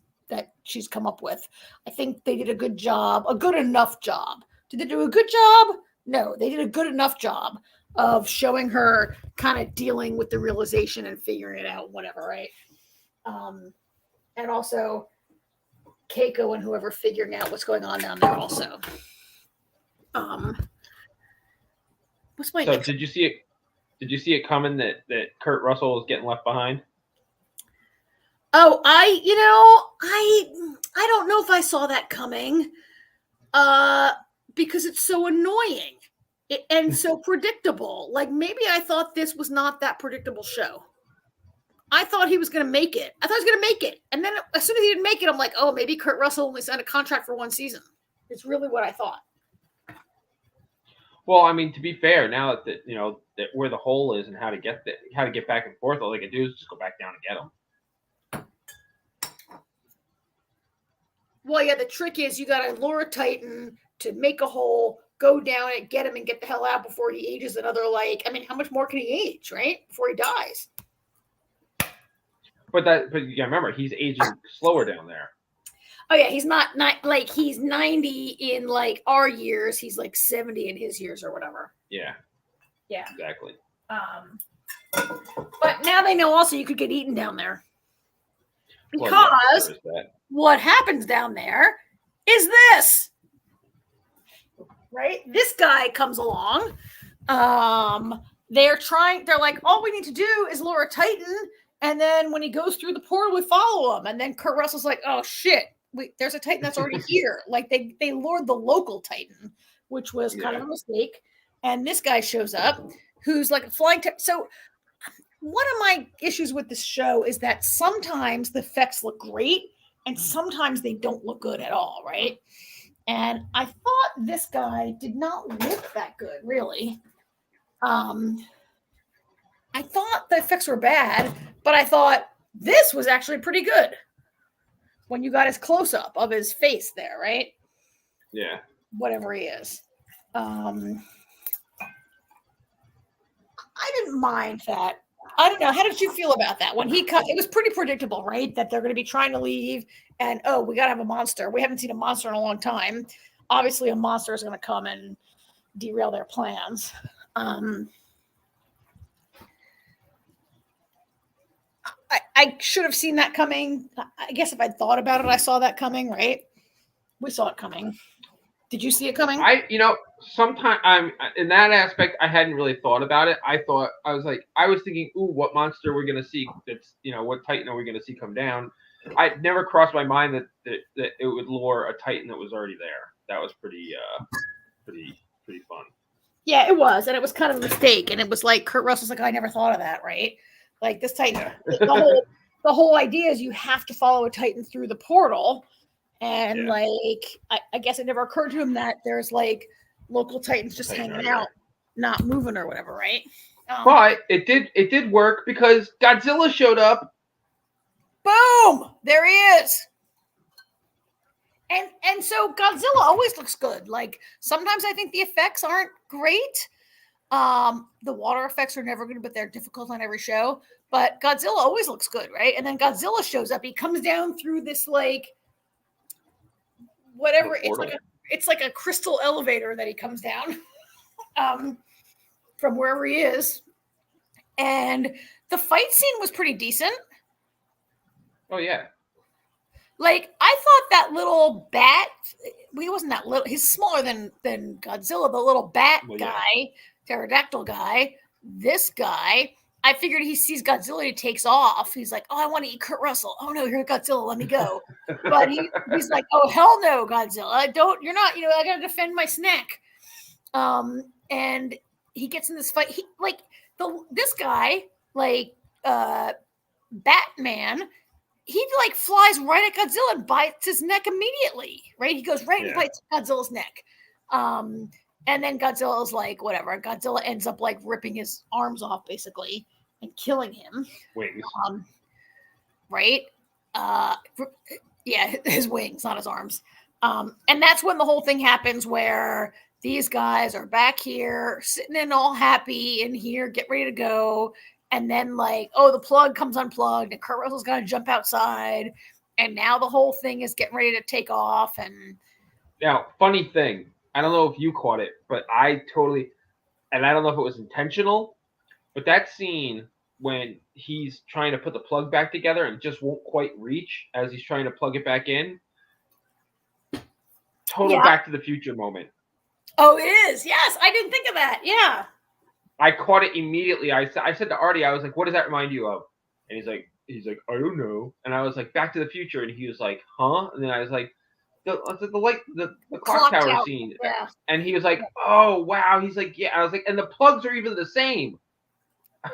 come up with. I think they did a good enough job. Did they do a good job? No, they did a good enough job of showing her kind of dealing with the realization and figuring it out, whatever, right? And also Keiko and whoever figuring out what's going on down there also. What's my next? Did you see it? Did you see it coming that Kurt Russell was getting left behind? Oh, I don't know if I saw that coming, because it's so annoying and so predictable. Like maybe I thought this was not that predictable show. I thought he was going to make it. And then as soon as he didn't make it, I'm like, oh, maybe Kurt Russell only signed a contract for one season. It's really what I thought. Well, I mean, to be fair, now that that where the hole is and how to get back and forth, all they can do is just go back down and get them. Well, yeah, the trick is you got to lure a Titan to make a hole, go down it, get him, and get the hell out before he ages another. How much more can he age, right? Before he dies. But you gotta remember, he's aging slower down there. Oh yeah, he's not like he's 90 in like our years. He's like 70 in his years or whatever. Yeah. Yeah. Exactly. But now they know also you could get eaten down there. Because what happens down there is this. Right? This guy comes along. They're like, all we need to do is lure a Titan. And then when he goes through the portal, we follow him. And then Kurt Russell's like, oh shit, there's a Titan that's already here. Like they lured the local Titan, which was kind of a mistake. And this guy shows up who's like a flying. So one of my issues with this show is that sometimes the effects look great and sometimes they don't look good at all, right? And I thought this guy did not look that good, really. I thought the effects were bad, but I thought this was actually pretty good when you got his close-up of his face there, right? Yeah. Whatever he is. I didn't mind that. I don't know. How did you feel about that? When it was pretty predictable, right? That they're going to be trying to leave and, oh, we got to have a monster. We haven't seen a monster in a long time. Obviously, a monster is going to come and derail their plans. I should have seen that coming. I guess if I'd thought about it, I saw that coming, right? We saw it coming. Did you see it coming? Sometimes in that aspect, I hadn't really thought about it. I was thinking, ooh, what monster we're gonna see? That's what Titan are we gonna see come down? I never crossed my mind that it would lure a Titan that was already there. That was pretty fun. Yeah, it was, and it was kind of a mistake. And it was like Kurt Russell's like, I never thought of that, right? Like this Titan. The whole idea is you have to follow a Titan through the portal. And like, I guess it never occurred to him that there's like local Titans just hanging out, not moving or whatever, right? But it did work because Godzilla showed up. Boom! There he is. And so Godzilla always looks good. Like sometimes I think the effects aren't great. The water effects are never good, but they're difficult on every show. But Godzilla always looks good, right? And then Godzilla shows up. He comes down through this like whatever, it's like a crystal elevator that he comes down from wherever he is. And the fight scene was pretty decent. Oh yeah. Like I thought that little bat, he wasn't that little, he's smaller than Godzilla, the little bat guy, pterodactyl guy, this guy, I figured he sees Godzilla, he takes off. He's like, oh, I want to eat Kurt Russell. Oh no, here's Godzilla, let me go. But he's like, oh hell no, Godzilla. You're not, I gotta defend my snack. And he gets in this fight. He like this guy, like Batman, he like flies right at Godzilla and bites his neck immediately. Right? He goes right and bites Godzilla's neck. And then Godzilla's like, whatever. Godzilla ends up like ripping his arms off basically and killing him. Wings. Right? Yeah, his wings, not his arms. And that's when the whole thing happens where these guys are back here, sitting in all happy in here, get ready to go. And then like, oh, the plug comes unplugged and Kurt Russell's going to jump outside. And now the whole thing is getting ready to take off. And now, funny thing. I don't know if you caught it, but I totally, and I don't know if it was intentional, but that scene when he's trying to put the plug back together and just won't quite reach as he's trying to plug it back in. Total Back to the Future moment. Oh, it is. Yes, I didn't think of that. Yeah. I caught it immediately. I said to Artie, I was like, what does that remind you of? And he's like, I don't know. And I was like, Back to the Future. And he was like, huh? And then I was like, the clock tower scene. Yeah. And he was like, oh, wow. He's like, yeah. I was like, and the plugs are even the same.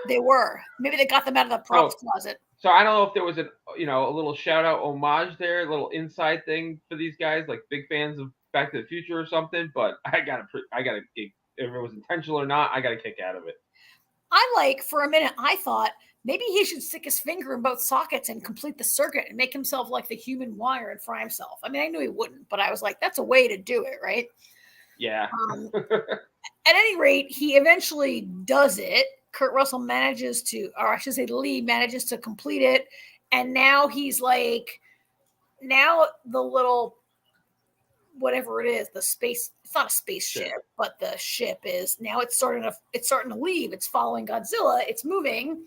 They were. Maybe they got them out of the props closet. So I don't know if there was a little shout out homage there, a little inside thing for these guys, like big fans of Back to the Future or something. But I gotta if it was intentional or not, I got a kick out of it. For a minute, I thought maybe he should stick his finger in both sockets and complete the circuit and make himself like the human wire and fry himself. I mean, I knew he wouldn't, but I was like, that's a way to do it, right? Yeah. At any rate, he eventually does it. Kurt Russell manages to, or I should say Lee manages to complete it. And now he's like, now the little, whatever it is, the space, it's not a spaceship, but the ship is, now it's starting to leave. It's following Godzilla. It's moving.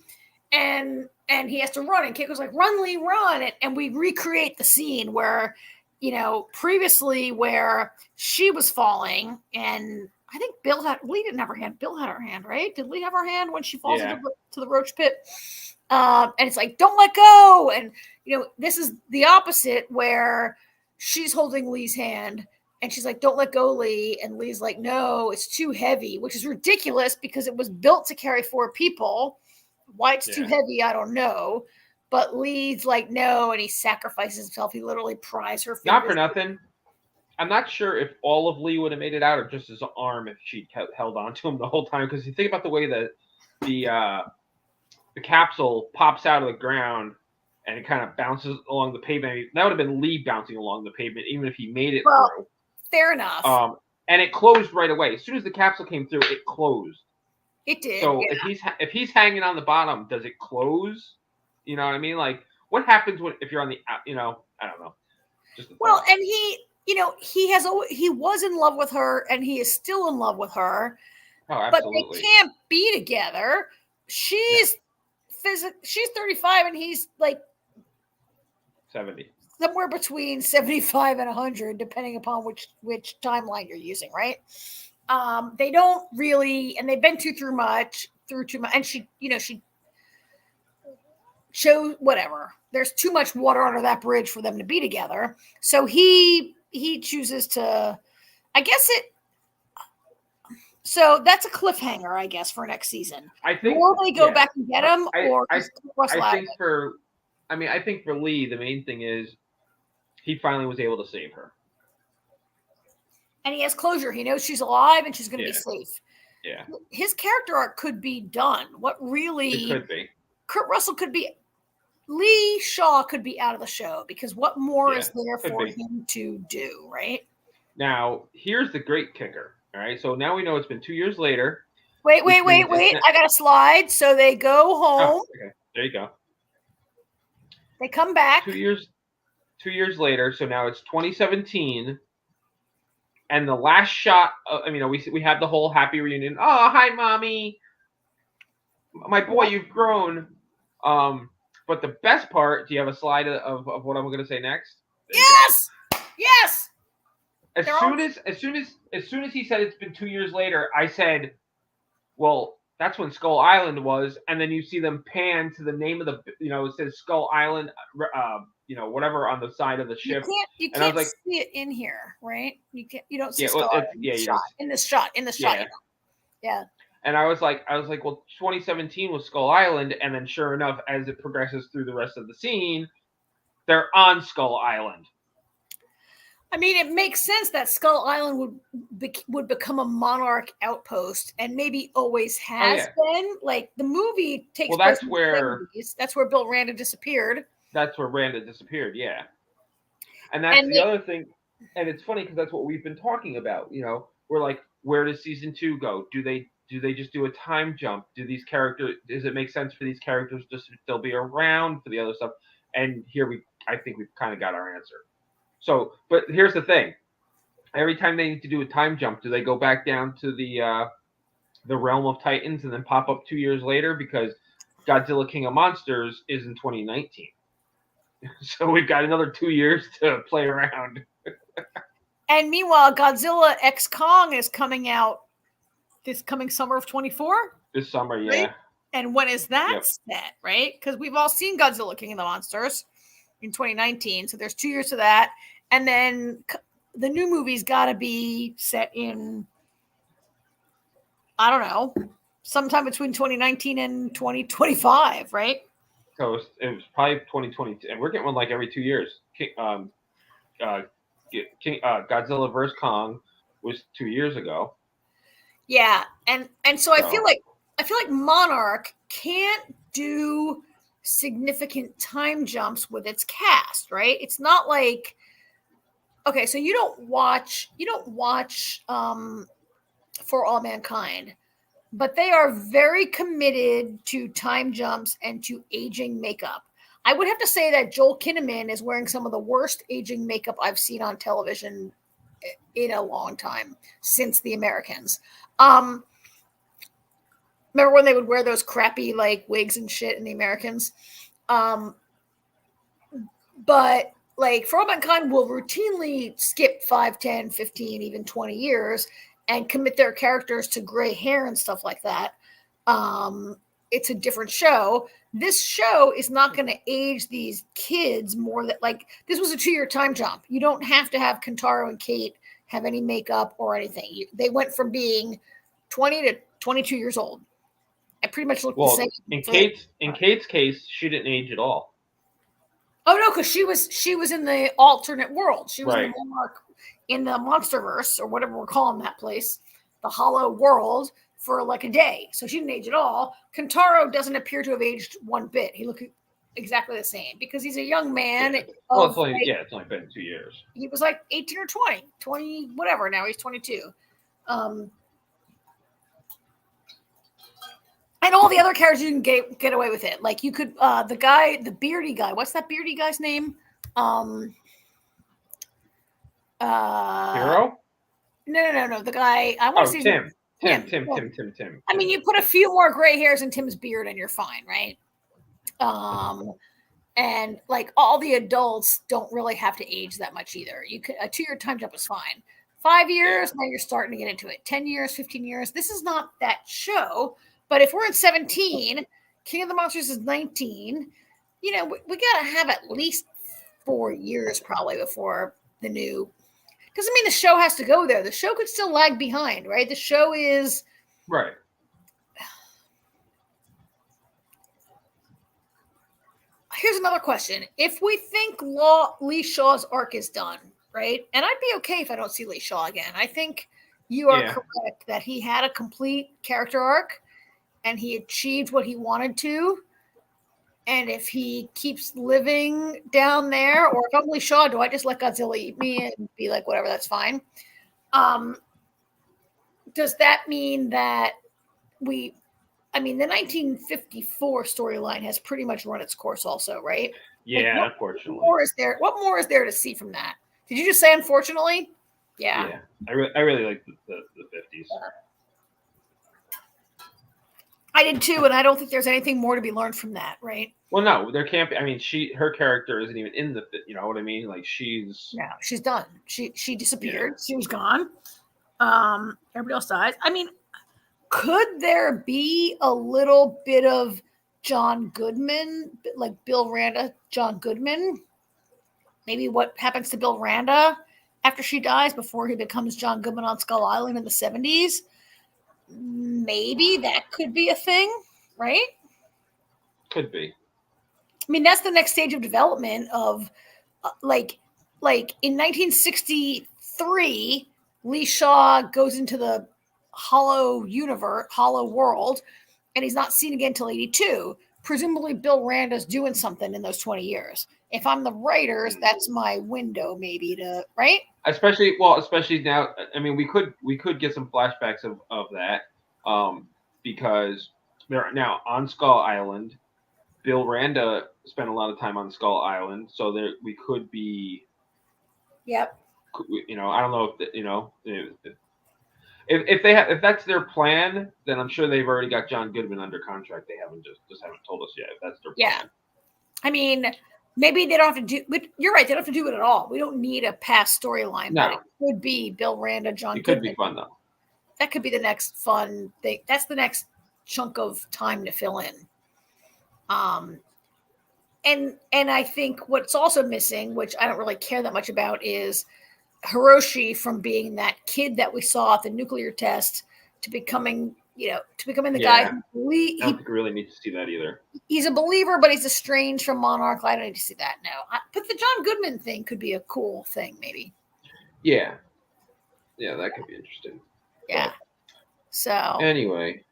and he has to run, and Keiko's like, "Run, Lee, run!" And we recreate the scene where, previously where she was falling, and I think Lee didn't have her hand. Bill had her hand, right? Did Lee have her hand when she falls into the roach pit? And it's like, don't let go. And, this is the opposite where she's holding Lee's hand and she's like, don't let go, Lee. And Lee's like, no, it's too heavy, which is ridiculous because it was built to carry 4 people. Why it's too heavy, I don't know. But Lee's like, no, and he sacrifices himself. He literally pries her fingers. Not for nothing. I'm not sure if all of Lee would have made it out or just his arm if she held on to him the whole time. Because you think about the way that the capsule pops out of the ground and it kind of bounces along the pavement. That would have been Lee bouncing along the pavement, even if he made it through. Fair enough. And it closed right away. As soon as the capsule came through, it closed. It did. So if he's hanging on the bottom, does it close? You know what I mean? Like, what happens if you're on the, I don't know. And he was in love with her, and he is still in love with her. Oh, absolutely. But they can't be together. She's 35, and he's like 70. Somewhere between 75 and 100, depending upon which timeline you're using, right? They don't really, and they've been through too much, and she chose whatever. There's too much water under that bridge for them to be together. So he chooses to, I guess it. So that's a cliffhanger, I guess, for next season. I think. Will they go back and get him, I think for Lee, the main thing is he finally was able to save her. And he has closure. He knows she's alive and she's going to be safe. Yeah. His character arc could be done. It could be. Kurt Russell could be. Lee Shaw could be out of the show because what more is there for him to do, right? Now, here's the great kicker. All right. So now we know it's been 2 years later. Wait. I got a slide. So they go home. Oh, okay. There you go. They come back. 2 years later. So now it's 2017. And the last shot, we have the whole happy reunion. Oh, hi, Mommy. My boy, you've grown. But the best part, do you have a slide of what I'm going to say next? Yes. Yes. As soon as he said it's been 2 years later, I said, well, that's when Skull Island was. And then you see them pan to the name of the, it says Skull Island, whatever on the side of the ship. You can't see it in here, right? You don't see Skull Island in this shot. Yeah. And I was like, well, 2017 was Skull Island, and then sure enough, as it progresses through the rest of the scene, they're on Skull Island. I mean, it makes sense that Skull Island would become a Monarch outpost, and maybe always has been. Like the movie takes place. That's where Bill Randa disappeared. That's where Randa disappeared. Yeah, and that's the other thing. And it's funny because that's what we've been talking about. We're like, where does season 2 go? Do they just do a time jump? Does it make sense for these characters just to still be around for the other stuff? And here I think we've kind of got our answer. So, but here's the thing. Every time they need to do a time jump, do they go back down to the realm of Titans and then pop up 2 years later? Because Godzilla King of Monsters is in 2019. So we've got another 2 years to play around. And meanwhile, Godzilla X Kong is coming out this coming summer of 24? This summer, yeah. Right? And when is that set, right? Because we've all seen Godzilla King of the Monsters in 2019. So there's 2 years to that. And then the new movie's got to be set in, I don't know, sometime between 2019 and 2025, right? So it was probably 2022. And we're getting one like every 2 years. Godzilla vs. Kong was 2 years ago. Yeah, and so I feel like Monarch can't do significant time jumps with its cast, right? It's not like so you don't watch For All Mankind, but they are very committed to time jumps and to aging makeup. I would have to say that Joel Kinnaman is wearing some of the worst aging makeup I've seen on television in a long time since The Americans. Remember when they would wear those crappy like wigs and shit in the Americans? But like For All Mankind will routinely skip 5, 10, 15, even 20 years and commit their characters to gray hair and stuff like that. It's a different show. This show is not going to age these kids more than like this was a 2-year time jump. You don't have to have Kentaro and Kate have any makeup or anything. They went from being 20 to 22 years old. I pretty much looked the same. In Kate's case, she didn't age at all. Oh no, because she was in the alternate world. She was right. in the Monarch, in the Monsterverse or whatever we're calling that place, the Hollow World, for like a day. So she didn't age at all. Kentaro doesn't appear to have aged one bit. He looked exactly the same because he's a young man. Yeah. Well, it's only been 2 years. He was like 18 or 20 whatever. Now he's 22. And all the other characters, you can get away with it. Like you could, the beardy guy. What's that beardy guy's name? Hero? No. The guy. I want to see Tim. Tim. I mean, you put a few more gray hairs in Tim's beard, and you're fine, right? And like all the adults don't really have to age that much either. You could a 2-year time jump is fine. 5 years, now you're starting to get into it. 10 years, 15 years. This is not that show. But if we're at 17, King of the Monsters is 19, we got to have at least 4 years probably before the new. Doesn't mean the show has to go there. The show could still lag behind, right? The show is. Right. Here's another question. If we think Lee Shaw's arc is done, right? And I'd be okay if I don't see Lee Shaw again. I think you are correct that he had a complete character arc. And he achieved what he wanted to. And if he keeps living down there, or if I'm Lee Shaw, do I just let Godzilla eat me and be like, whatever, that's fine? Does that mean that the 1954 storyline has pretty much run its course also, right? Yeah, unfortunately. What more is there to see from that? Did you just say unfortunately? Yeah. Yeah, I really like the 50s. I did too, and I don't think there's anything more to be learned from that, right? Well, no, there can't be. I mean, her character isn't even in the. You know what I mean? Like she's done. She disappeared. Yeah. She was gone. Everybody else dies. I mean, could there be a little bit of John Goodman, like Bill Randa, John Goodman? Maybe what happens to Bill Randa after she dies before he becomes John Goodman on Skull Island in the 70s? Maybe that could be a thing, right? Could be. I mean, that's the next stage of development of like in 1963, Lee Shaw goes into the hollow world, and he's not seen again until 82. Presumably Bill Randa's doing something in those 20 years. If I'm the writers, that's my window maybe to, right? Especially now. I mean, we could get some flashbacks of that because they're now on Skull Island. Bill Randa spent a lot of time on Skull Island, so we could be. Yep. I don't know if that's their plan, then I'm sure they've already got John Goodman under contract. They haven't just haven't told us yet if that's their plan. Yeah. I mean, maybe they don't have to do. But you're right; they don't have to do it at all. We don't need a past storyline. No, but it could be Bill Randa, John Goodman. It could be fun though. That could be the next fun thing. That's the next chunk of time to fill in. And I think what's also missing, which I don't really care that much about, is Hiroshi from being that kid that we saw at the nuclear test to becoming the guy who I don't think we really need to see that either. He's a believer, but he's estranged from Monarch. I don't need to see that now. But the John Goodman thing could be a cool thing, maybe. Yeah, that could be interesting. Yeah. So anyway,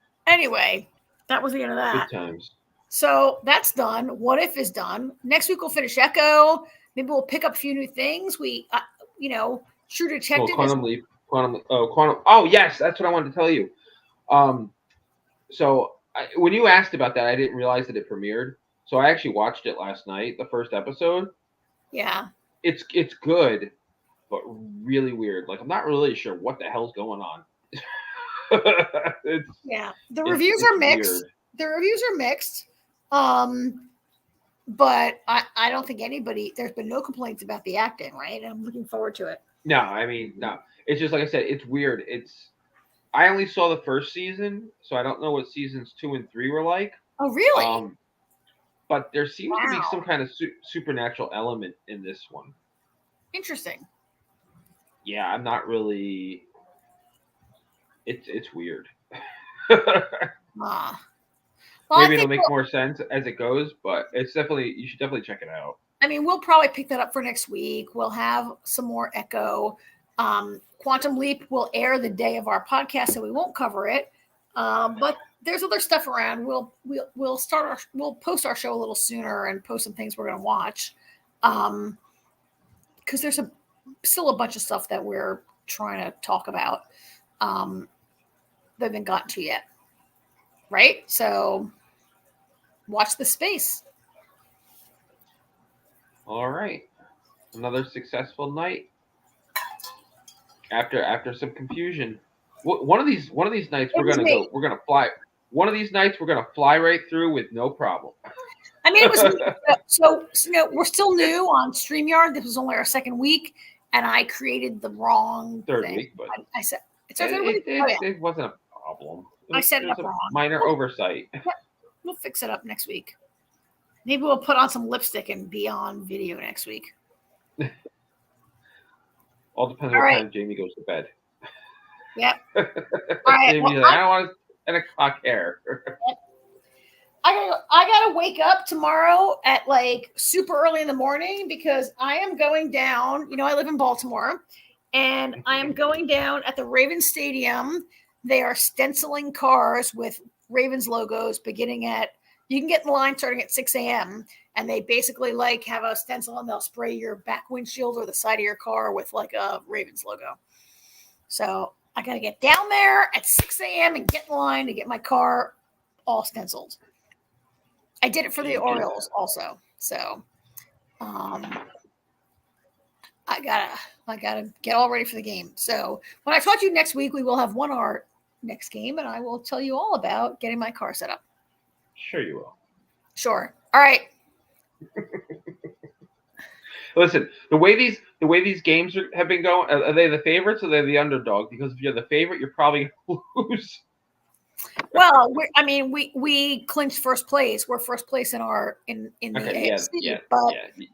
that was the end of that. Good times. So that's done. What If is done. Next week we'll finish Echo. Maybe we'll pick up a few new things. We, True Detective. Quantum Leap. Oh, yes, that's what I wanted to tell you. So when you asked about that, I didn't realize that it premiered. So I actually watched it last night, the first episode. Yeah. It's good, but really weird. Like I'm not really sure what the hell's going on. The reviews are mixed. Weird. The reviews are mixed. But I don't think there's been no complaints about the acting, right? And I'm looking forward to it. No, I mean, no. It's just like I said, it's weird. I only saw the first season, so I don't know what seasons 2 and 3 were like. Oh, really? But there seems to be some kind of supernatural element in this one. Interesting. Yeah, I'm not really. It's weird. Well, maybe it'll make more sense as it goes, but you should definitely check it out. I mean, we'll probably pick that up for next week. We'll have some more Echo. Quantum Leap will air the day of our podcast, so we won't cover it. But there's other stuff around. We'll post our show a little sooner and post some things we're going to watch. Because there's still a bunch of stuff that we're trying to talk about that haven't gotten to yet. Right? So watch the space. All right. Another successful night. After some confusion. One of these nights we're gonna fly. One of these nights we're gonna fly right through with no problem. I mean, it was so we're still new on StreamYard. This was only our second week, and I created the wrong third thing. week, but I said it's our third week. It wasn't a problem. I set it up wrong. Minor oversight. We'll fix it up next week. Maybe we'll put on some lipstick and be on video next week. All depends on what time Jamie goes to bed. Yep. All right. Jamie's like, I don't want 10 o'clock hair. I gotta wake up tomorrow at like super early in the morning because I am going down. I live in Baltimore, and I am going down at the Ravens Stadium. They are stenciling cars with Ravens logos beginning at. You can get in line starting at 6 a.m. and they basically like have a stencil and they'll spray your back windshield or the side of your car with like a Ravens logo. So I got to get down there at 6 a.m. and get in line to get my car all stenciled. I did it for the Orioles also. So I gotta get all ready for the game. So when I talk to you next week, we will have won our next game and I will tell you all about getting my car set up. Sure you will. Sure. All right. Listen, the way these games have been going, are they the favorites or are they the underdog? Because if you're the favorite, you're probably going to lose. Well, we clinched first place. We're first place in the AFC.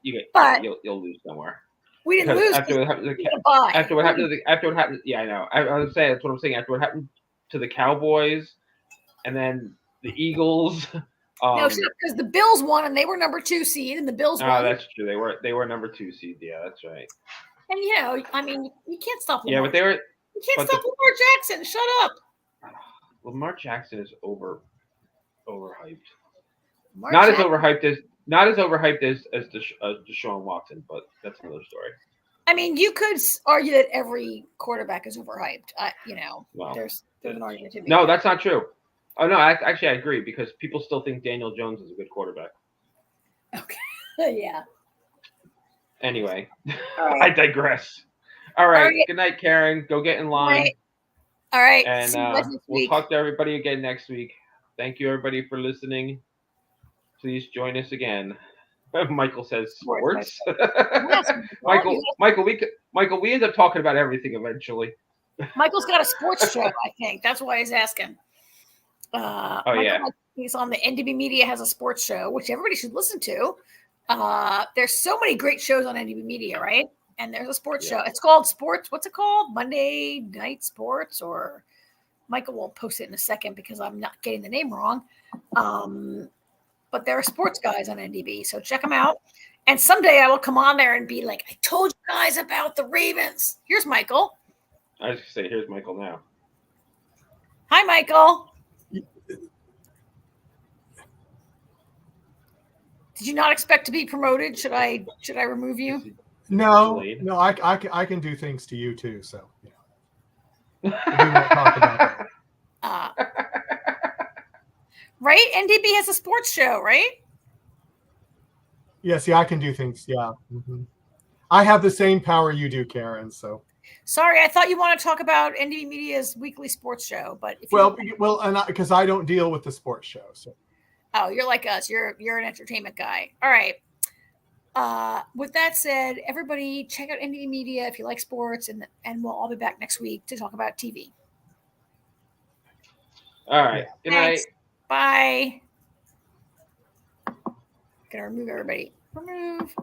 You'll lose somewhere. We didn't lose after what happened. Yeah, I know. I was saying that's what I'm saying. After what happened to the Cowboys, and then the Eagles. No, because the Bills won and they were number 2 seed, and the Bills won. Oh, that's true. They were number 2 seed. Yeah, that's right. And you can't stop Lamar. Yeah, but they were. You can't stop Lamar Jackson. Shut up. Lamar Jackson is overhyped. Not as overhyped as Deshaun Watson, but that's another story. I mean, you could argue that every quarterback is overhyped. There's an argument to be. No, that's not true. Oh no, I agree because people still think Daniel Jones is a good quarterback. Okay. Yeah. Anyway, right. I digress. All right. Good night, Karen. Go get in line. All right. And we'll talk to everybody again next week. Thank you, everybody, for listening. Please join us again. Michael says sports. Michael, we end up talking about everything eventually. Michael's got a sports show, I think. That's why he's asking. He's on the NDB Media has a sports show, which everybody should listen to. There's so many great shows on NDB Media, right? And there's a sports show. It's called Sports. What's it called? Monday Night Sports, or Michael will post it in a second because I'm not getting the name wrong. But there are sports guys on NDB, so check them out. And someday I will come on there and be like, I told you guys about the Ravens. Here's Michael. I was going to say, here's Michael now. Hi, Michael. Did you not expect to be promoted? Should I remove you? No. I can do things to you too. So we won't talk about that. Right? NDB has a sports show, right? Yes, I can do things. Yeah, I have the same power you do, Karen. So Sorry, I thought you want to talk about NDB Media's weekly sports show, but if and because I don't deal with the sports show, so. Oh, you're like us. You're an entertainment guy. All right. With that said, everybody check out NDB Media if you like sports, and we'll all be back next week to talk about TV. All right. Good night. Bye. Gonna remove everybody. Remove.